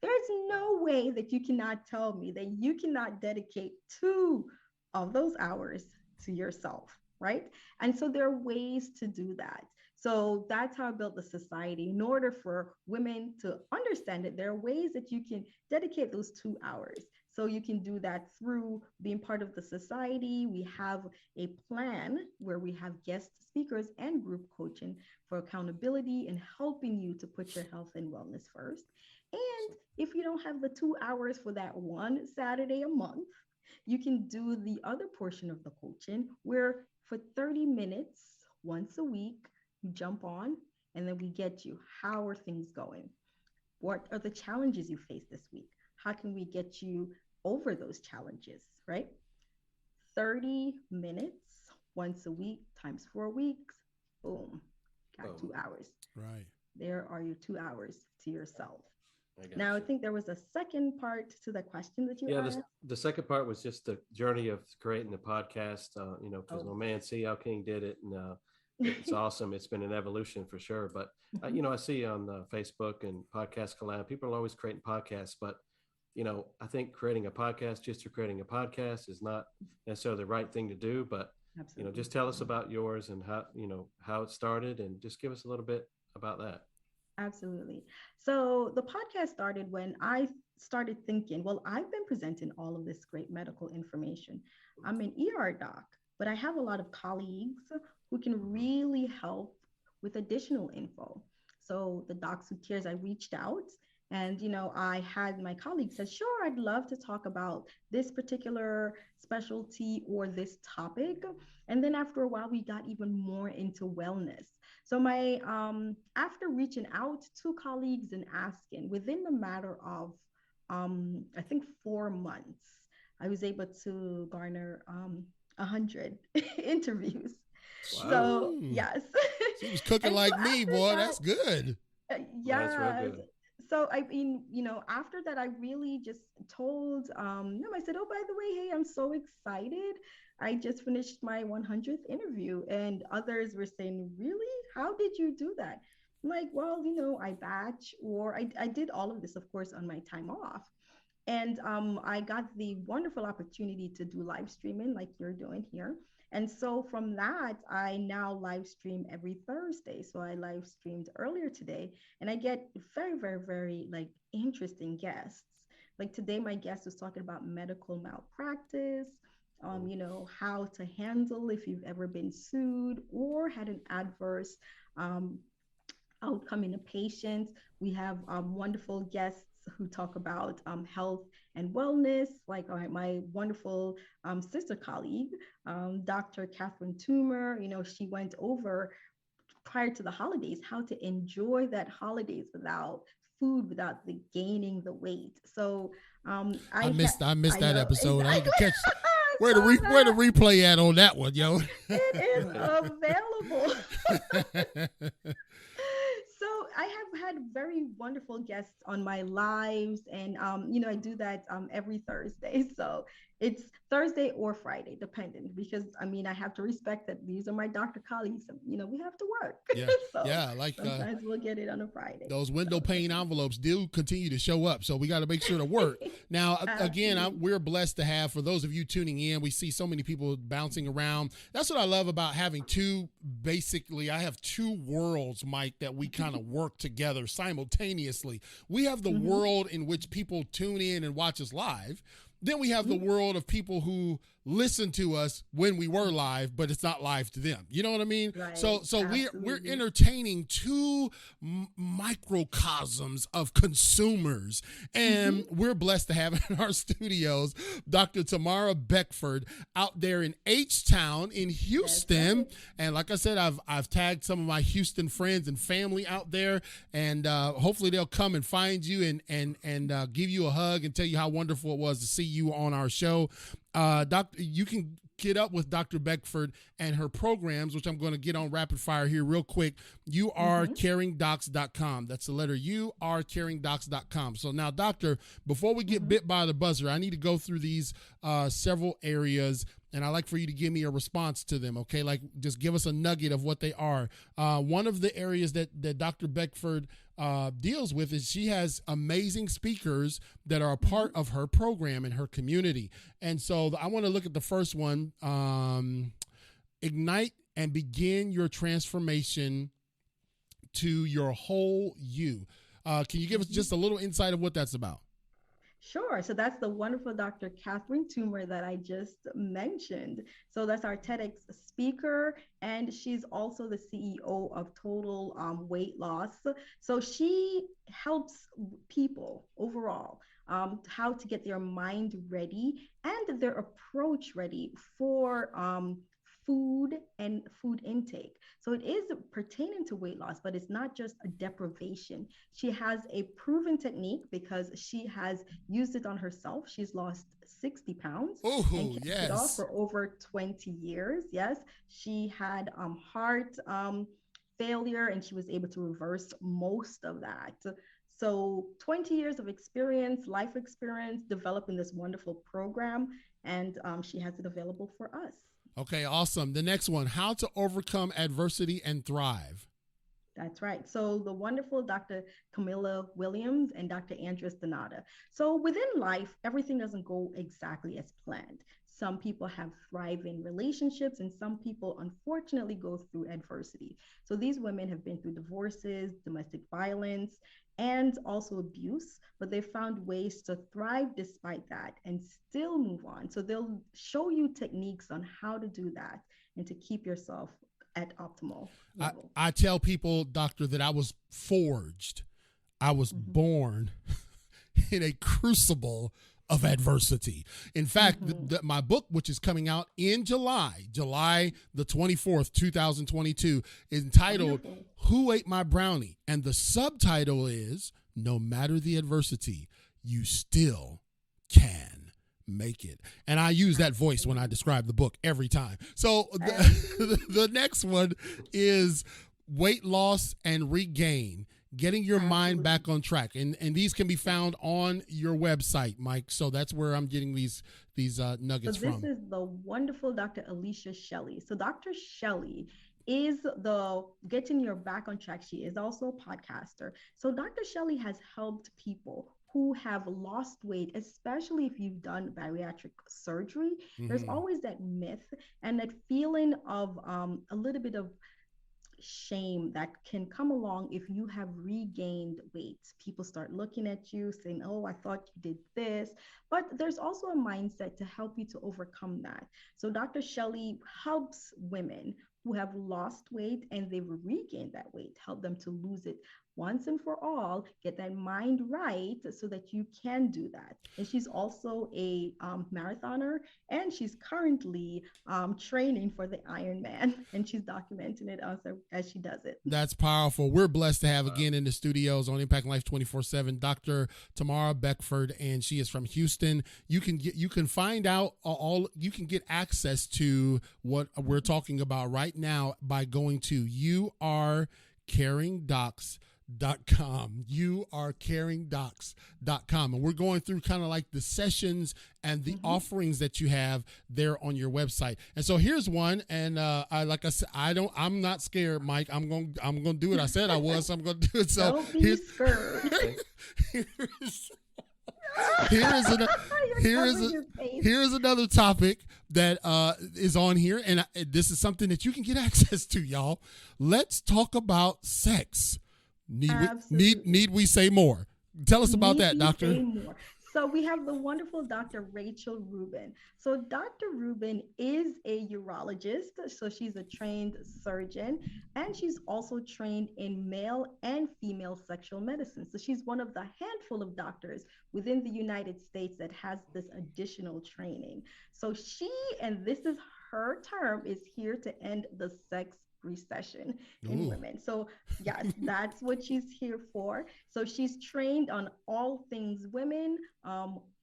There's no way that you cannot tell me that you cannot dedicate 2 of those hours to yourself, right? And so there are ways to do that. So that's how I built the society in order for women to understand it. There are ways that you can dedicate those 2 hours. So you can do that through being part of the society. We have a plan where we have guest speakers and group coaching for accountability and helping you to put your health and wellness first. And Awesome. if you don't have the 2 hours for that one Saturday a month, you can do the other portion of the coaching where for 30 minutes once a week, you jump on and then we get you. How are things going? What are the challenges you face this week? How can we get you over those challenges, right? 30 minutes once a week times 4 weeks, boom, got Boom. 2 hours. Right. There are your 2 hours to yourself. I got Now, I you. think there was a second part to the question that you Yeah, asked. the second part was just the journey of creating the podcast. Because Oh, my man CEO King did it, and it's awesome. It's been an evolution for sure. But Mhm. I see on Facebook and Podcast Collab, people are always creating podcasts. But I think creating a podcast just for creating a podcast is not necessarily the right thing to do. But Absolutely. just tell us about yours and how it started, and just give us a little bit about that. Absolutely. So the podcast started when I started thinking, well, I've been presenting all of this great medical information. I'm an ER doc, but I have a lot of colleagues who can Mhm. really help with additional info. So the Docs Who Cares, I reached out And, I had my colleague said, sure, I'd love to talk about this particular specialty or this topic. And then after a while, we got even more into wellness. So after reaching out to colleagues and asking, within the matter of, I think 4 months, I was able to garner 100 interviews. Wow. So yes. She was cooking And so like me, after boy. that, That's good. That's real yes. good. So I mean, after that, I really just told them, I said, oh, by the way, hey, I'm so excited. I just finished my 100th interview. And others were saying, really? How did you do that? I'm like, well, I batch, or I did all of this, of course, on my time off. And I got the wonderful opportunity to do live streaming like you're doing here. And so from that, I now live stream every Thursday. So I live streamed earlier today, and I get very, very, very like interesting guests. Like today, my guest was talking about medical malpractice, how to handle if you've ever been sued or had an adverse um, outcome in a patient. We have wonderful guests who talk about health and wellness, like my wonderful sister colleague, Dr. Catherine Toomer. She went over prior to the holidays how to enjoy that holidays without food, without the gaining the weight. So I missed that know, episode. exactly. I need to catch where the replay at on that one, yo. It is available. So I have had very wonderful guests on my lives, and I do that every Thursday. So it's Thursday or Friday, depending, because I have to respect that these are my doctor colleagues. We have to work. Yeah, So yeah. Like sometimes we'll get it on a Friday. those window pane envelopes do continue to show up, so we got to make sure to work. Now, again, we're blessed to have, for those of you tuning in, we see so many people bouncing around. That's what I love about having I have two worlds, Mike, that we kind of work together simultaneously. We have the world in which people tune in and watch us live. Then we have the world of people who listen to us when we were live, but it's not live to them. You know what I mean? Right. So Absolutely. we're entertaining two microcosms of consumers, and we're blessed to have in our studios Dr. Tamara Beckford out there in H-Town in Houston. Right. And like I said, I've tagged some of my Houston friends and family out there, and hopefully they'll come and find you and give you a hug and tell you how wonderful it was to see you on our show. You can get up with Dr. Beckford and her programs, which I'm going to get on rapid fire here real quick. YouAreCaringDocs.com. That's the letter YouAreCaringDocs.com. So now, doctor, before we get bit by the buzzer, I need to go through these several areas, and I'd like for you to give me a response to them, okay? Like, just give us a nugget of what they are. One of the areas that Dr. Beckford deals with is she has amazing speakers that are a part of her program and her community. And so I want to look at the first one, ignite and begin your transformation to your whole you. Can you give us just a little insight of what that's about? Sure. So that's the wonderful Dr. Catherine Toomer that I just mentioned. So that's our TEDx speaker, and she's also the CEO of Total Weight Loss. So she helps people overall how to get their mind ready and their approach ready for food and food intake. So it is pertaining to weight loss, but it's not just a deprivation. She has a proven technique because she has used it on herself. She's lost 60 pounds and kept it off for over 20 years. Yes, she had heart failure, and she was able to reverse most of that. So 20 years of experience, life experience, developing this wonderful program, and she has it available for us. Okay, awesome. The next one, how to overcome adversity and thrive. That's right. So the wonderful Dr. Camilla Williams and Dr. Andres Donata. So within life, everything doesn't go exactly as planned. Some people have thriving relationships, and some people unfortunately go through adversity. So these women have been through divorces, domestic violence, and also abuse, but they found ways to thrive despite that and still move on. So they'll show you techniques on how to do that and to keep yourself at optimal level. I tell people, doctor, that I was forged. I was born in a crucible of adversity. In fact, my book, which is coming out in July the 24th, 2022, is entitled Who Ate My Brownie? And the subtitle is No Matter the Adversity, You Still Can Make It. And I use that voice when I describe the book every time. So the next one is Weight Loss and Regain, Getting Your Mind Back on Track. And these can be found on your website, Mike. So that's where I'm getting these nuggets from. This is the wonderful Dr. Alicia Shelley. So Dr. Shelley is the Getting Your Back on Track. She is also a podcaster. So Dr. Shelley has helped people who have lost weight, especially if you've done bariatric surgery. There's always that myth and that feeling of a little bit of shame that can come along if you have regained weight. People start looking at you saying, oh, I thought you did this. But there's also a mindset to help you to overcome that. So Dr. Shelley helps women who have lost weight and they've regained that weight, help them to lose it once and for all, get that mind right so that you can do that. And she's also a marathoner, and she's currently training for the Ironman, and she's documenting it as she does it. That's powerful. We're blessed to have again in the studios on Impact Life 24/7, Dr. Tamara Beckford, and she is from Houston. You can find out you can get access to what we're talking about right now by going to youarecaringdocs.com. youarecaringdocs.com, and we're going through kind of like the sessions and the offerings that you have there on your website. And so here's one, and like I said, I'm not scared, Mike. I'm gonna do it. I said I was, so I'm gonna do it. So don't be scared. Here's another topic that is on here, and this is something that you can get access to, y'all. Let's talk about sex. Need we say more? Tell us about that, Doctor. So we have the wonderful Dr. Rachel Rubin. So Dr. Rubin is a urologist. So she's a trained surgeon, and she's also trained in male and female sexual medicine. So she's one of the handful of doctors within the United States that has this additional training. So she, and this is her term, is here to end the sex recession in women. So yes, that's what she's here for. So she's trained on all things women,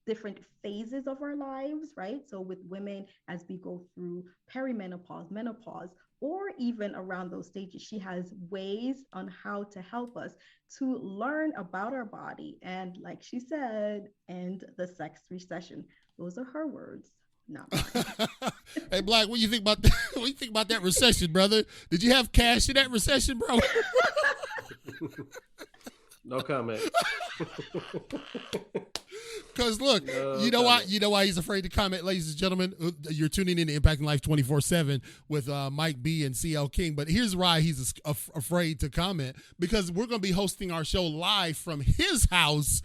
different phases of our lives, right? So with women, as we go through perimenopause, menopause, or even around those stages, she has ways on how to help us to learn about our body. And like she said, end the sex recession. Those are her words. Not mine. Hey, Black, what do you think about that? What do you think about that recession, brother? Did you have cash in that recession, bro? No comment. Because look, you know why he's afraid to comment, ladies and gentlemen. You're tuning in to Impacting Life 24/7 with Mike B and CL King. But here's why he's afraid to comment, because we're going to be hosting our show live from his house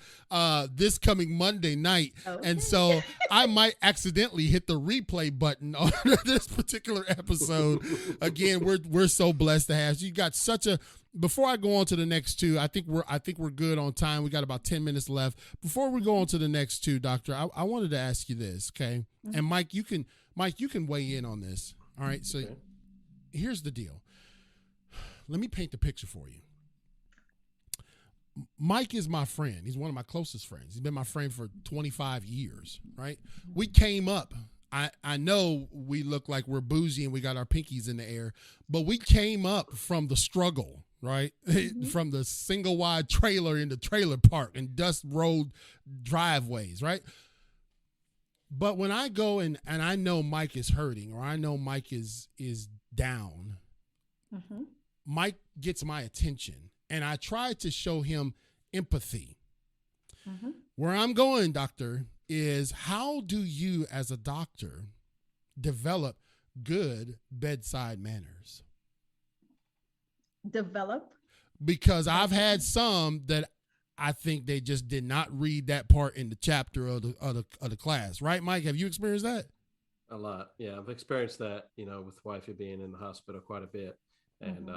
this coming Monday night. Okay. And so I might accidentally hit the replay button on this particular episode. Again, we're so blessed to have you. Got such a. Before I go on to the next two, I think we're good on time. We got about 10 minutes left. Before we go on to the next two, Doctor, I wanted to ask you this, okay? And Mike, you can weigh in on this. All right. So here's the deal. Let me paint the picture for you. Mike is my friend. He's one of my closest friends. He's been my friend for 25 years, right? We came up. I know we look like we're bougie and we got our pinkies in the air, but we came up from the struggle, right? From the single wide trailer in the trailer park and dust road driveways, right? But when I go and I know Mike is hurting, or I know Mike is down, Mike gets my attention, and I try to show him empathy. Where I'm going, Doctor, is how do you as a doctor develop good bedside manners? Because I've had some that I think they just did not read that part in the chapter of the class. Right, Mike? Have you experienced that? A lot. Yeah, I've experienced that, with wifey being in the hospital quite a bit. And,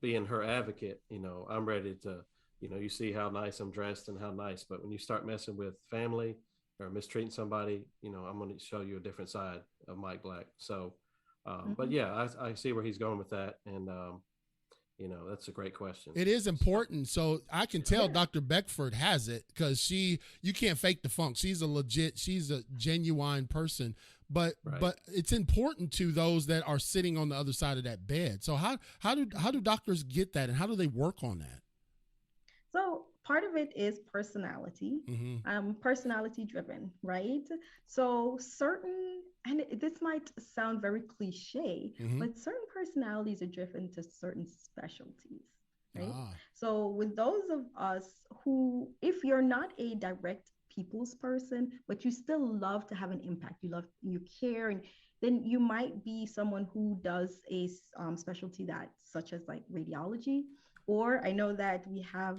being her advocate, I'm ready to, you see how nice I'm dressed and how nice, but when you start messing with family or mistreating somebody, I'm going to show you a different side of Mike Black. So, but yeah, I see where he's going with that. And, that's a great question. It is important. So I can tell Dr. Beckford has it because you can't fake the funk. She's a genuine person. But it's important to those that are sitting on the other side of that bed. So how do doctors get that, and how do they work on that? So part of it is personality, personality driven, right? So this might sound very cliche, but certain personalities are driven to certain specialties, right? So with those of us who, if you're not a direct people's person, but you still love to have an impact, you care, and then you might be someone who does a specialty such as like radiology. Or I know that we have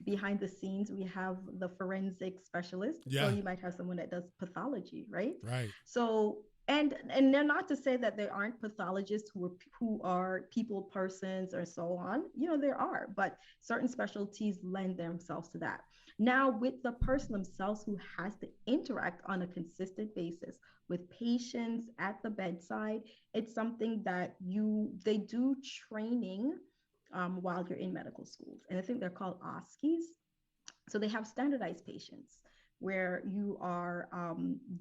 behind the scenes, we have the forensic specialist. Yeah. So you might have someone that does pathology, right? Right. So, and they're not to say that there aren't pathologists who are people persons or so on. There are, but certain specialties lend themselves to that. Now, with the person themselves who has to interact on a consistent basis with patients at the bedside, it's something that they do training while you're in medical schools. And I think they're called OSCEs. So they have standardized patients where you are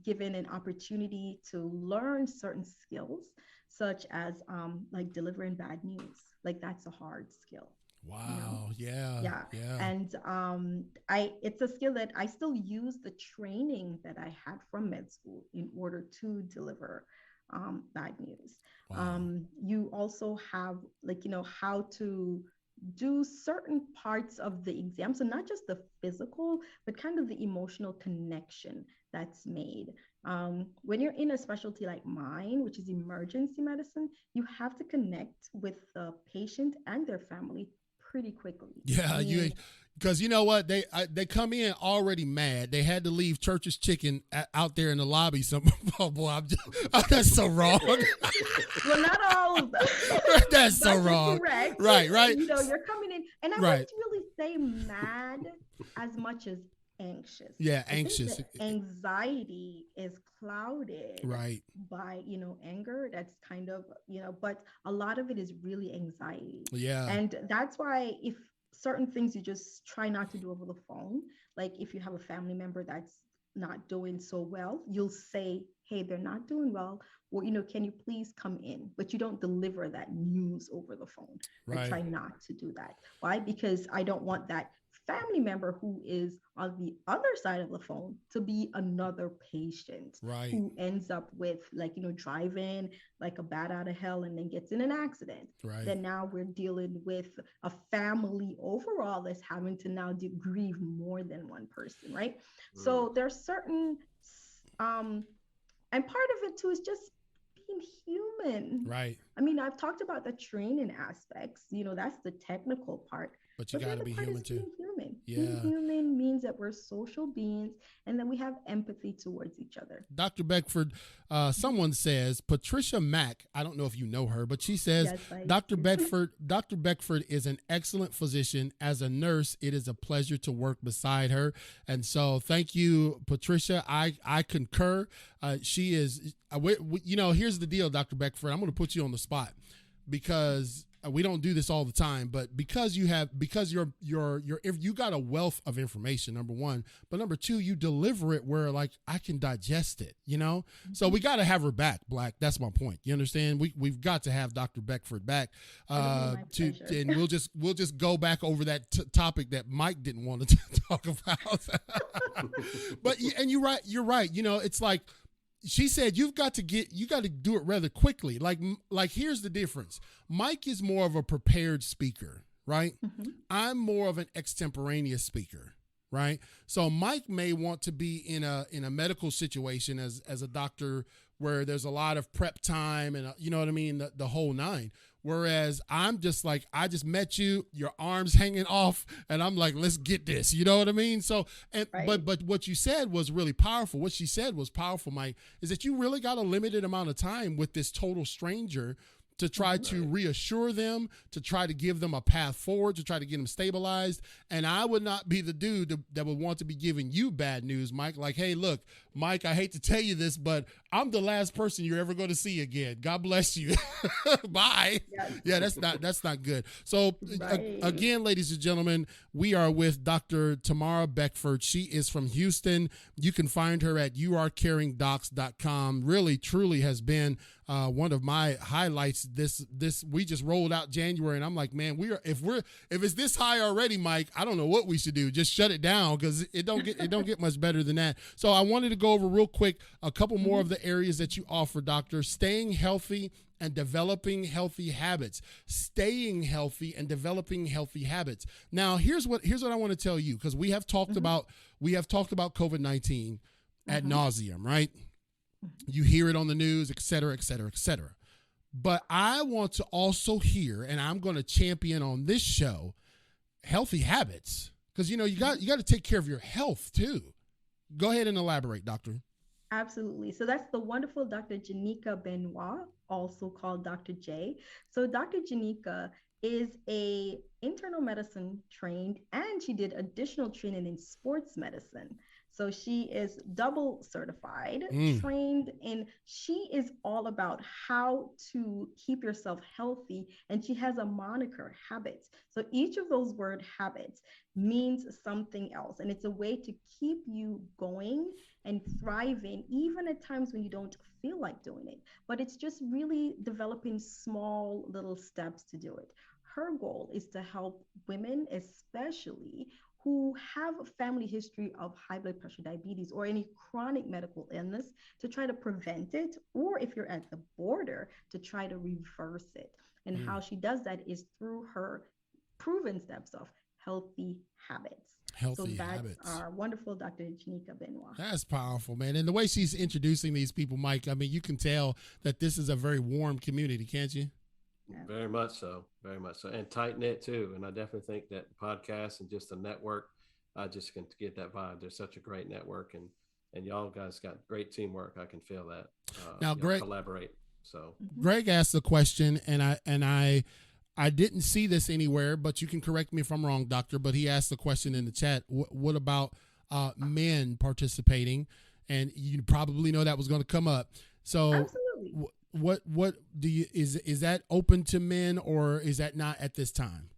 given an opportunity to learn certain skills, such as like delivering bad news. Like that's a hard skill. Wow. Yeah. And it's a skill that I still use the training that I had from med school in order to deliver bad news. Wow. You also have how to do certain parts of the exam. So not just the physical, but kind of the emotional connection that's made. When you're in a specialty like mine, which is emergency medicine, you have to connect with the patient and their family pretty quickly. Yeah, because you know what, they come in already mad. They had to leave Church's Chicken out there in the lobby. Oh boy, that's so wrong. Well, not all of them. That's so wrong. Correct. Right. You're coming in, and I wouldn't really say mad as much as anxious. Yeah, anxious. Anxiety is clouded by anger. That's kind of but a lot of it is really anxiety. Yeah, and that's why if certain things you just try not to do over the phone. Like if you have a family member that's not doing so well, you'll say, hey, they're not doing well. Or, can you please come in? But you don't deliver that news over the phone. I try not to do that. Why? Because I don't want that family member who is on the other side of the phone to be another patient who ends up with driving like a bat out of hell and then gets in an accident. Then now we're dealing with a family overall that's having to now grieve more than one person, right? So there's certain and part of it too is just being human. Right. I mean, I've talked about the training aspects, that's the technical part. But you got to be human too. Being human. Yeah. Being human means that we're social beings and that we have empathy towards each other. Dr. Beckford, someone says, Patricia Mack, I don't know if you know her, but she says, yes, Dr. Beckford is an excellent physician. As a nurse, it is a pleasure to work beside her. And so thank you, Patricia. I concur. She is, here's the deal, Dr. Beckford. I'm going to put you on the spot because we don't do this all the time, but because you got a wealth of information, number one, but number two, you deliver it where like I can digest it, Mm-hmm. So we got to have her back, Black. That's my point. You understand? We've got to have Dr. Beckford back and we'll just go back over that topic that Mike didn't want to talk about. But you're right. It's like, she said, you got to do it rather quickly. Like here's the difference. Mike is more of a prepared speaker, right? Mm-hmm. I'm more of an extemporaneous speaker, right? So Mike may want to be in a medical situation as a doctor where there's a lot of prep time and you know what I mean, the whole nine. Whereas I'm just like, I just met you, your arms hanging off, and I'm like, let's get this. You know what I mean? So, but what you said was really powerful. What she said was powerful, Mike, is that you really got a limited amount of time with this total stranger to try to reassure them, to try to give them a path forward, to try to get them stabilized. And I would not be the dude that would want to be giving you bad news, Mike. Like, hey, look, Mike, I hate to tell you this, but I'm the last person you're ever going to see again. God bless you. Bye. Yeah, that's not good. So again, ladies and gentlemen, we are with Dr. Tamara Beckford. She is from Houston. You can find her at youarecaringdocs.com. Really, truly has been one of my highlights. This we just rolled out January, and I'm like, man, if it's this high already, Mike, I don't know what we should do. Just shut it down, because it don't get much better than that. So I wanted to go over real quick a couple more of the areas that you offer, Doctor. Staying healthy and developing healthy habits. Staying healthy and developing healthy habits. Now, here's what I want to tell you, because we have talked about COVID-19 ad nauseum, right? You hear it on the news, et cetera, et cetera, et cetera. But I want to also hear, and I'm going to champion on this show, healthy habits, because you got to take care of your health too. Go ahead and elaborate, Doctor. Absolutely. So that's the wonderful Dr. Janika Benoit, also called Dr. J. So Dr. Janika is a internal medicine trained, and she did additional training in sports medicine. So she is double certified, trained in, she is all about how to keep yourself healthy. And she has a moniker, habits. So each of those word habits means something else. And it's a way to keep you going and thriving, even at times when you don't feel like doing it. But it's just really developing small little steps to do it. Her goal is to help women, especially who have a family history of high blood pressure, diabetes, or any chronic medical illness, to try to prevent it, or if you're at the border, to try to reverse it. And how she does that is through her proven steps of healthy habits. So that's our wonderful Dr. Janika Benoit. That's powerful, man. And the way she's introducing these people, Mike, I mean, you can tell that this is a very warm community, can't you? Very much so. Very much so. And tight knit too. And I definitely think that podcast and just the network, I just can get that vibe. There's such a great network, and y'all guys got great teamwork. I can feel that. Now, Greg, collaborate. So Greg asked a question, and I didn't see this anywhere, but you can correct me if I'm wrong, Doctor. But he asked the question in the chat. What about men participating? And you probably know that was going to come up. So absolutely. What do you is that open to men, or is that not at this time?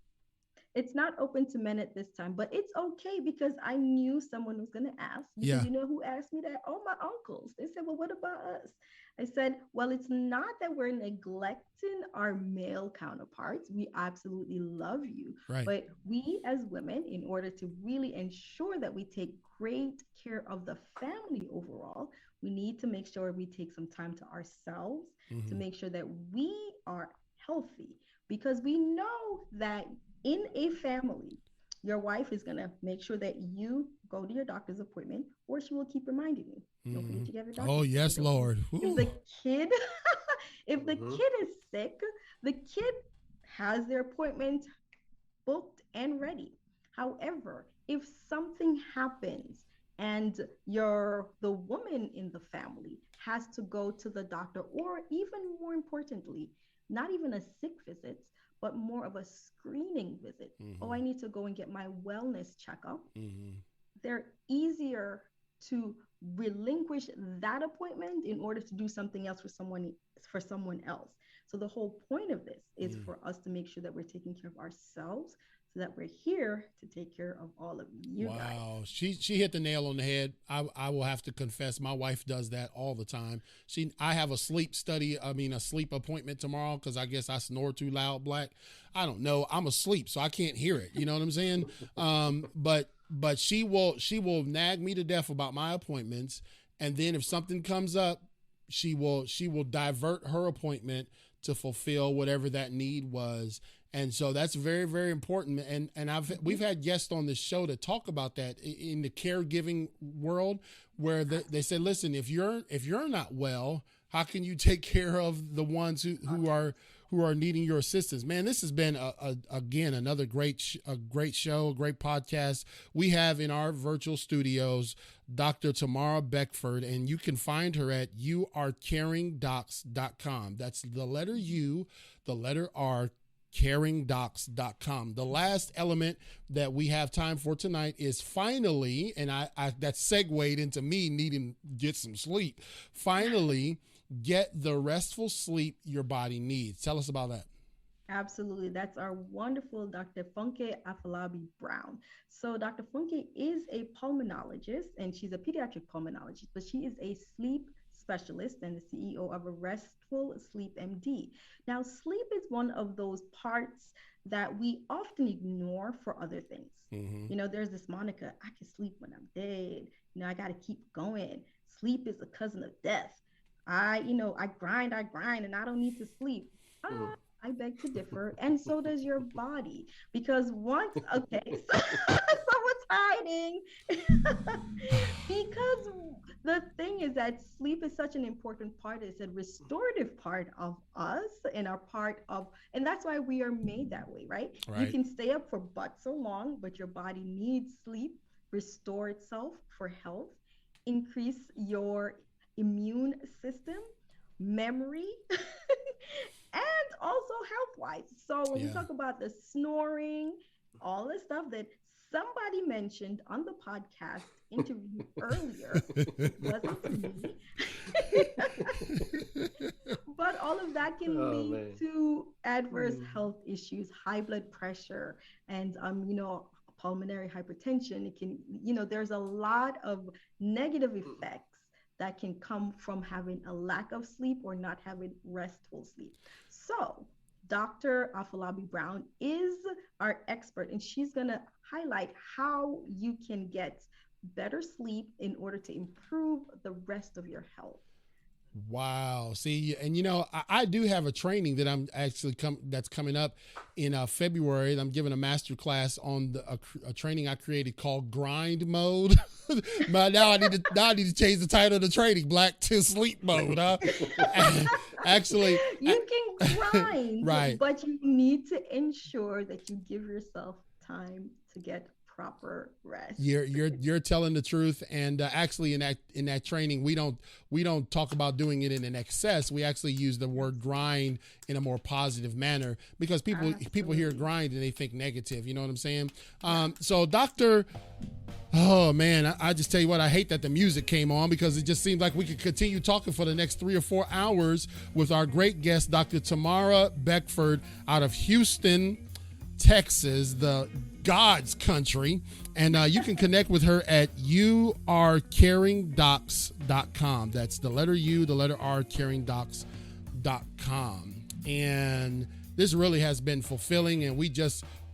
It's not open to men at this time, but it's okay, because I knew someone was going to ask. Because you know who asked me that? Oh, my uncles. They said, well, what about us? I said, well, it's not that we're neglecting our male counterparts. We absolutely love you. Right. But we as women, in order to really ensure that we take great care of the family overall, we need to make sure we take some time to ourselves to make sure that we are healthy, because we know that in a family, your wife is going to make sure that you go to your doctor's appointment, or she will keep reminding you. Don't forget to get your doctor's appointment. Oh, yes, Lord. If the kid, if the kid is sick, the kid has their appointment booked and ready. However, if something happens and the woman in the family has to go to the doctor, or even more importantly, not even a sick visit, but more of a screening visit. Oh, I need to go and get my wellness checkup. They're easier to relinquish that appointment in order to do something else for someone else. So the whole point of this is for us to make sure that we're taking care of ourselves, so that we're here to take care of all of you guys. Wow, she hit the nail on the head. I will have to confess, my wife does that all the time. I have a sleep appointment tomorrow, because I guess I snore too loud, Black. I don't know. I'm asleep, so I can't hear it. You know what I'm saying? But she will nag me to death about my appointments, and then if something comes up, she will divert her appointment to fulfill whatever that need was. And so that's very, very important. And we've had guests on this show to talk about that in the caregiving world, where they said, listen, if you're not well, how can you take care of the ones who are who are needing your assistance. Man, this has been again another great show, a great podcast. We have in our virtual studios Dr. Tamara Beckford, and you can find her at youarecaringdocs.com. That's the letter U, the letter R, caringdocs.com. The last element that we have time for tonight is finally, and I that segued into me needing to get some sleep. Finally, get the restful sleep your body needs. Tell us about that. Absolutely. That's our wonderful Dr. Funke Afolabi Brown. So Dr. Funke is a pulmonologist, and she's a pediatric pulmonologist, but she is a sleep specialist and the CEO of a Restful Sleep MD. Now, sleep is one of those parts that we often ignore for other things. You know, there's this moniker, I can sleep when I'm dead. You know, I got to keep going. Sleep is a cousin of death. I grind, and I don't need to sleep. I beg to differ. And so does your body. Because once, okay, so someone's hiding. Because the thing is that sleep is such an important part. It's a restorative part of us and and that's why we are made that way, right? You can stay up for but so long, but your body needs sleep, restore itself for health, increase your immune system, memory, and also health-wise. So when we talk about the snoring, all the stuff that somebody mentioned on the podcast interview earlier, wasn't me. But all of that can lead to adverse health issues, high blood pressure, and pulmonary hypertension. It can, there's a lot of negative effects that can come from having a lack of sleep or not having restful sleep. So Dr. Afolabi Brown is our expert, and she's going to highlight how you can get better sleep in order to improve the rest of your health. Wow. See, and I do have a training that I'm actually that's coming up in February. I'm giving a master class on a training I created called Grind Mode. But now I need to change the title of the training, Black to Sleep Mode. Actually, you can grind, right, but you need to ensure that you give yourself time to get proper rest. You're telling the truth, and actually in that training we don't talk about doing it in an excess. We actually use the word grind in a more positive manner, because people hear grind and they think negative. You know what I'm saying? So Doctor, oh man, I just tell you what, I hate that the music came on, because it just seems like we could continue talking for the next 3 or 4 hours with our great guest, Dr. Tamara Beckford, out of Houston, Texas, the God's country. And you can connect with her at youarecaringdocs.com. That's the letter U, the letter R, caringdocs.com. And this really has been fulfilling, and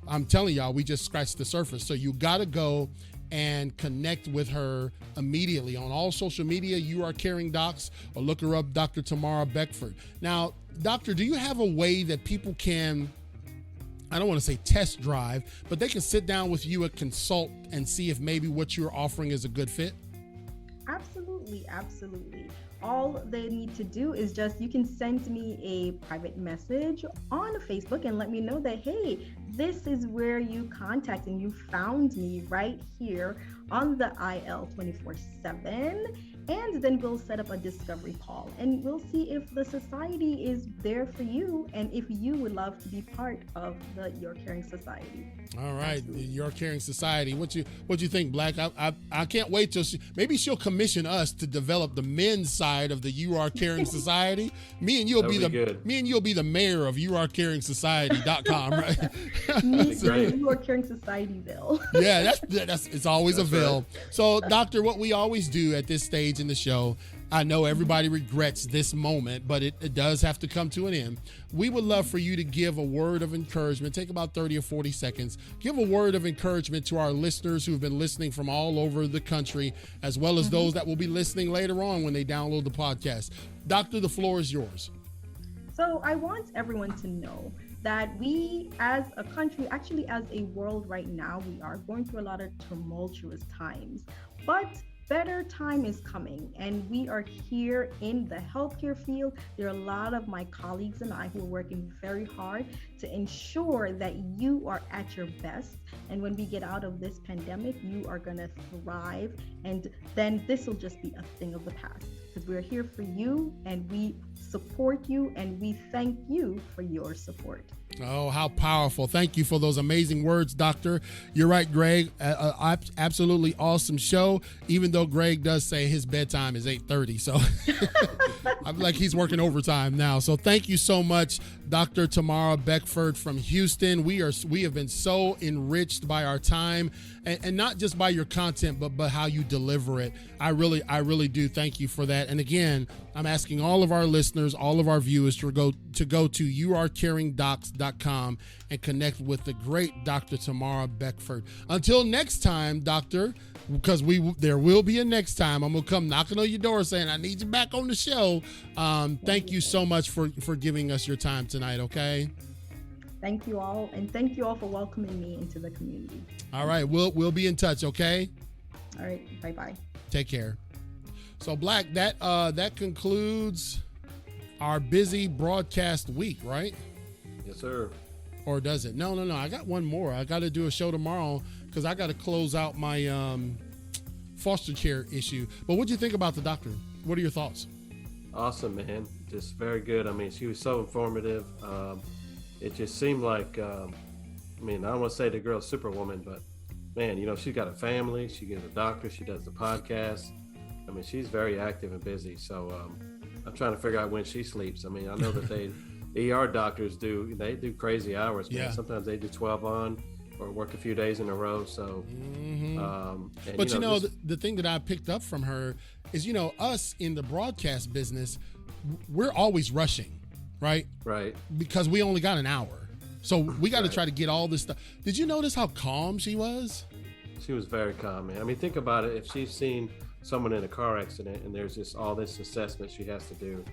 I'm telling y'all, we just scratched the surface. So you got to go and connect with her immediately on all social media, You Are Caring Docs, or look her up, Dr. Tamara Beckford. Now, doctor, do you have a way that people can, I don't want to say test drive, but they can sit down with you and consult and see if maybe what you're offering is a good fit? Absolutely. All they need to do is you can send me a private message on Facebook and let me know that, hey, this is where you contact and you found me right here on the IL 24/7. And then we'll set up a discovery call and we'll see if the society is there for you and if you would love to be part of the Your Caring Society. All right, Your Caring Society. What you think, Black? I can't wait till maybe she'll commission us to develop the men's side of the You Are Caring Society. Me and you'll be the mayor of youarecaring.society.com, right? You Are Caring Societyville. Yeah, that's it's always a Ville. Right. So, doctor, what we always do at this stage in the show, I know everybody regrets this moment, but it does have to come to an end. We would love for you to give a word of encouragement. Take about 30 or 40 seconds. Give a word of encouragement to our listeners who've been listening from all over the country, as well as those that will be listening later on when they download the podcast. Doctor, the floor is yours. So I want everyone to know that we as a country, actually as a world right now, we are going through a lot of tumultuous times. But better time is coming, and we are here in the healthcare field. There are a lot of my colleagues and I who are working very hard to ensure that you are at your best. And when we get out of this pandemic, you are going to thrive. And then this will just be a thing of the past, because we're here for you and we support you, and we thank you for your support. Oh, how powerful. Thank you for those amazing words, Doctor. You're right, Greg. Absolutely awesome show, even though Greg does say his bedtime is 8:30. So I'm like, he's working overtime now. So thank you so much, Dr. Tamara Beckford from Houston. We have been so enriched by our time, and not just by your content, but how you deliver it. I really do thank you for that. And again, I'm asking all of our listeners, all of our viewers to go to youarecaringdocs.com and connect with the great Dr. Tamara Beckford. Until next time, Doctor, because there will be a next time. I'm gonna come knocking on your door saying I need you back on the show. Thank you so much for giving us your time tonight. Okay. Thank you all, and thank you all for welcoming me into the community. All right, we'll be in touch. Okay. All right. Bye-bye. Take care. So Black, that concludes our busy broadcast week, right? Yes, sir. Or does it? No. I got one more. I got to do a show tomorrow because I got to close out my foster care issue. But what do you think about the doctor? What are your thoughts? Awesome, man. Just very good. I mean, she was so informative. It just seemed like, I don't want to say the girl's superwoman, but man, she's got a family. She gets a doctor. She does the podcast. I mean, she's very active and busy. So I'm trying to figure out when she sleeps. I mean, I know that ER doctors do crazy hours, man. Yeah. Sometimes they do 12 on or work a few days in a row. So, but the thing that I picked up from her is, us in the broadcast business, we're always rushing, right? Right. Because we only got an hour. So we got to try to get all this stuff. Did you notice how calm she was? She was very calm, man. I mean, think about it. If she's seen someone in a car accident and there's just all this assessment she has to do,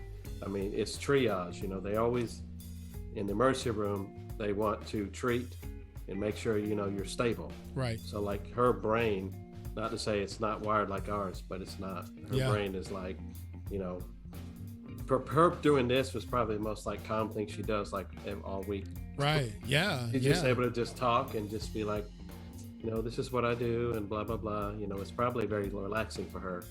I mean, it's triage. They always, in the emergency room, they want to treat and make sure, you're stable. Right. So like her brain, not to say it's not wired like ours, but it's not. Her brain is like, her doing this was probably the most like calm thing she does like all week. Right. Yeah. She's just able to just talk and just be like, this is what I do and blah, blah, blah. It's probably very relaxing for her.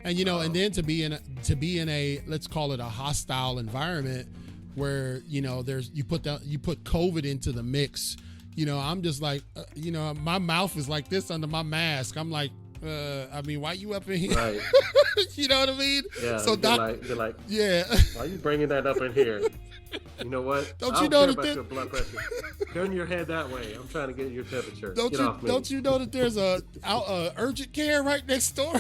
And, and then to be in a, let's call it a hostile environment where, you put COVID into the mix, I'm just like, my mouth is like this under my mask. I'm like, why you up in here? Right. You know what I mean? Yeah. So they're like, yeah. Why are you bringing that up in here? You know what? Don't you know that your blood pressure? Turn your head that way. I'm trying to get your temperature. Don't you know that there's a urgent care right next door?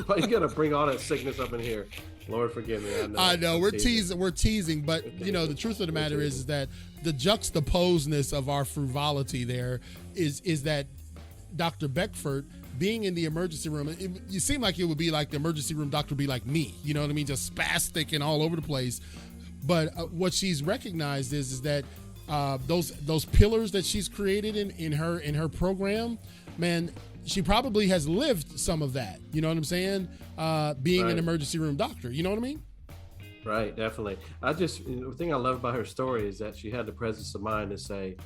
Why you gotta bring all that sickness up in here? Lord forgive me. I know we're teasing, but the truth of the matter is that the juxtaposedness of our frivolity there is that Dr. Beckford being in the emergency room, you seem like it would be like the emergency room doctor would be like me, you know what I mean? Just spastic and all over the place. But what she's recognized is that those pillars that she's created in her program, man, she probably has lived some of that. You know what I'm saying? Being an emergency room doctor. You know what I mean? Right, definitely. The thing I love about her story is that she had the presence of mind to say,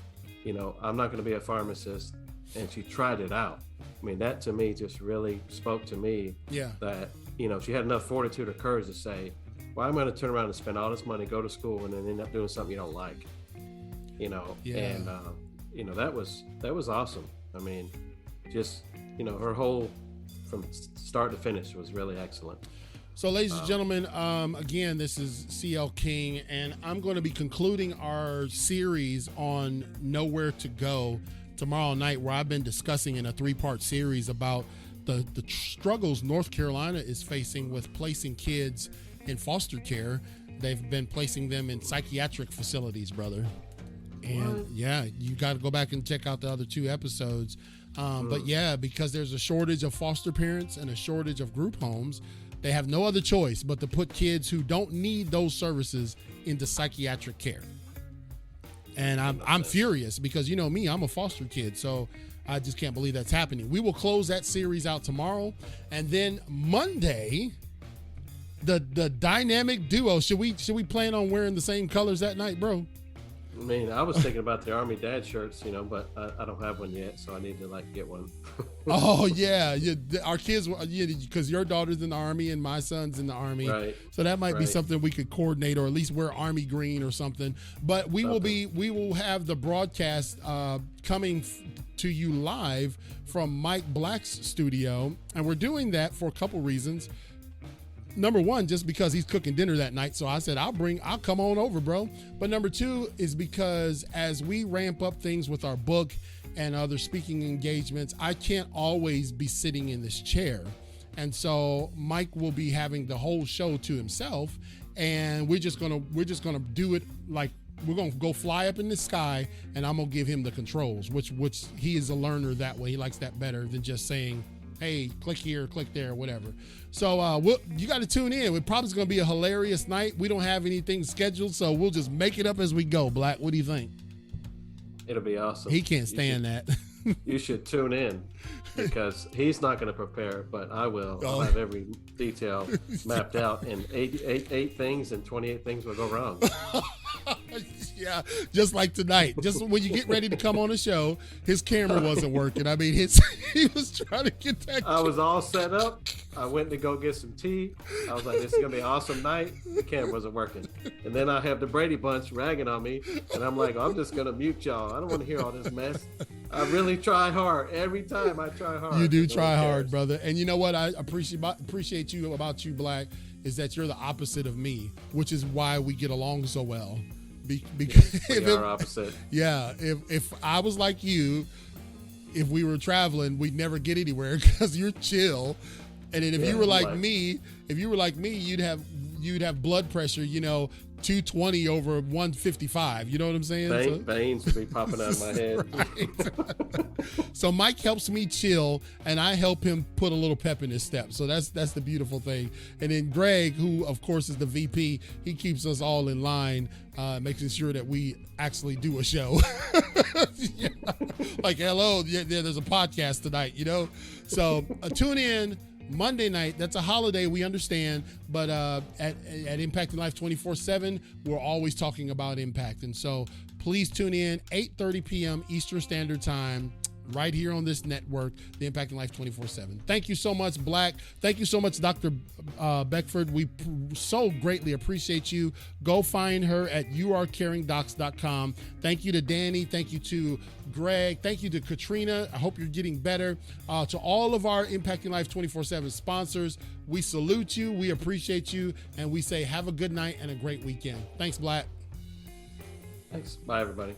I'm not going to be a pharmacist, and she tried it out. I mean, that to me just really spoke to me. Yeah. That she had enough fortitude or courage to say, well, I'm going to turn around and spend all this money, go to school, and then end up doing something you don't like. Yeah. And that was awesome. I mean, just her whole from start to finish was really excellent. So, ladies and gentlemen, again, this is CL King, and I'm going to be concluding our series on Nowhere to Go tomorrow night, where I've been discussing in a 3-part series about the struggles North Carolina is facing with placing kids in foster care. They've been placing them in psychiatric facilities, brother. And you got to go back and check out the other 2 episodes. But because there's a shortage of foster parents and a shortage of group homes, they have no other choice but to put kids who don't need those services into psychiatric care. And I'm furious because, me, I'm a foster kid. So I just can't believe that's happening. We will close that series out tomorrow. And then Monday, the dynamic duo. Should we plan on wearing the same colors that night, bro? I mean, I was thinking about the Army Dad shirts, but I don't have one yet, so I need to get one. Oh yeah, our kids, because your daughter's in the Army and my son's in the Army, right. So that might be something we could coordinate, or at least wear Army green or something. But we will have the broadcast coming to you live from Mike Black's studio, and we're doing that for a couple reasons. Number one, just because he's cooking dinner that night. So I said, I'll come on over, bro. But number two is because as we ramp up things with our book and other speaking engagements, I can't always be sitting in this chair. And so Mike will be having the whole show to himself. And we're just gonna do it like we're gonna go fly up in the sky, and I'm gonna give him the controls, which he is a learner that way. He likes that better than just saying, hey, click here, click there, whatever. So you got to tune in. It probably is going to be a hilarious night. We don't have anything scheduled, so we'll just make it up as we go. Black, what do you think? It'll be awesome. He can't stand that. You should tune in, because he's not going to prepare, but I will. I'll have every detail mapped out, and eight things and 28 things will go wrong. Yeah, just like tonight. Just when you get ready to come on the show, his camera wasn't working. I mean, he was trying to get that. I was all set up. I went to go get some tea. I was like, this is going to be an awesome night. The camera wasn't working. And then I have the Brady Bunch ragging on me, and I'm like, I'm just going to mute y'all. I don't want to hear all this mess. I really try hard. Every time I try hard. You do try hard, brother. And you know what I appreciate about you, Black, is that you're the opposite of me, which is why we get along so well. Because we are opposite. Yeah, if I was like you, if we were traveling, we'd never get anywhere because you're chill. And then if you were like me, you'd have blood pressure, 220 over 155. You know what I'm saying? Veins would be popping out of my head. Right. So Mike helps me chill, and I help him put a little pep in his step. So that's the beautiful thing. And then Greg, who of course is the VP, he keeps us all in line, making sure that we actually do a show. Yeah. Like, hello, there's a podcast tonight, So tune in. Monday night, that's a holiday, we understand, but at Impacting Life 24/7, we're always talking about impact. And so please tune in, 8:30 p.m. Eastern Standard Time, right here on this network, the Impacting Life 24/7. Thank you so much, Black. Thank you so much, Dr. Beckford. We so greatly appreciate you. Go find her at youarecaringdocs.com. Thank you to Danny. Thank you to Greg. Thank you to Katrina. I hope you're getting better. To all of our Impacting Life 24/7 sponsors, we salute you. We appreciate you. And we say have a good night and a great weekend. Thanks, Black. Thanks. Bye, everybody.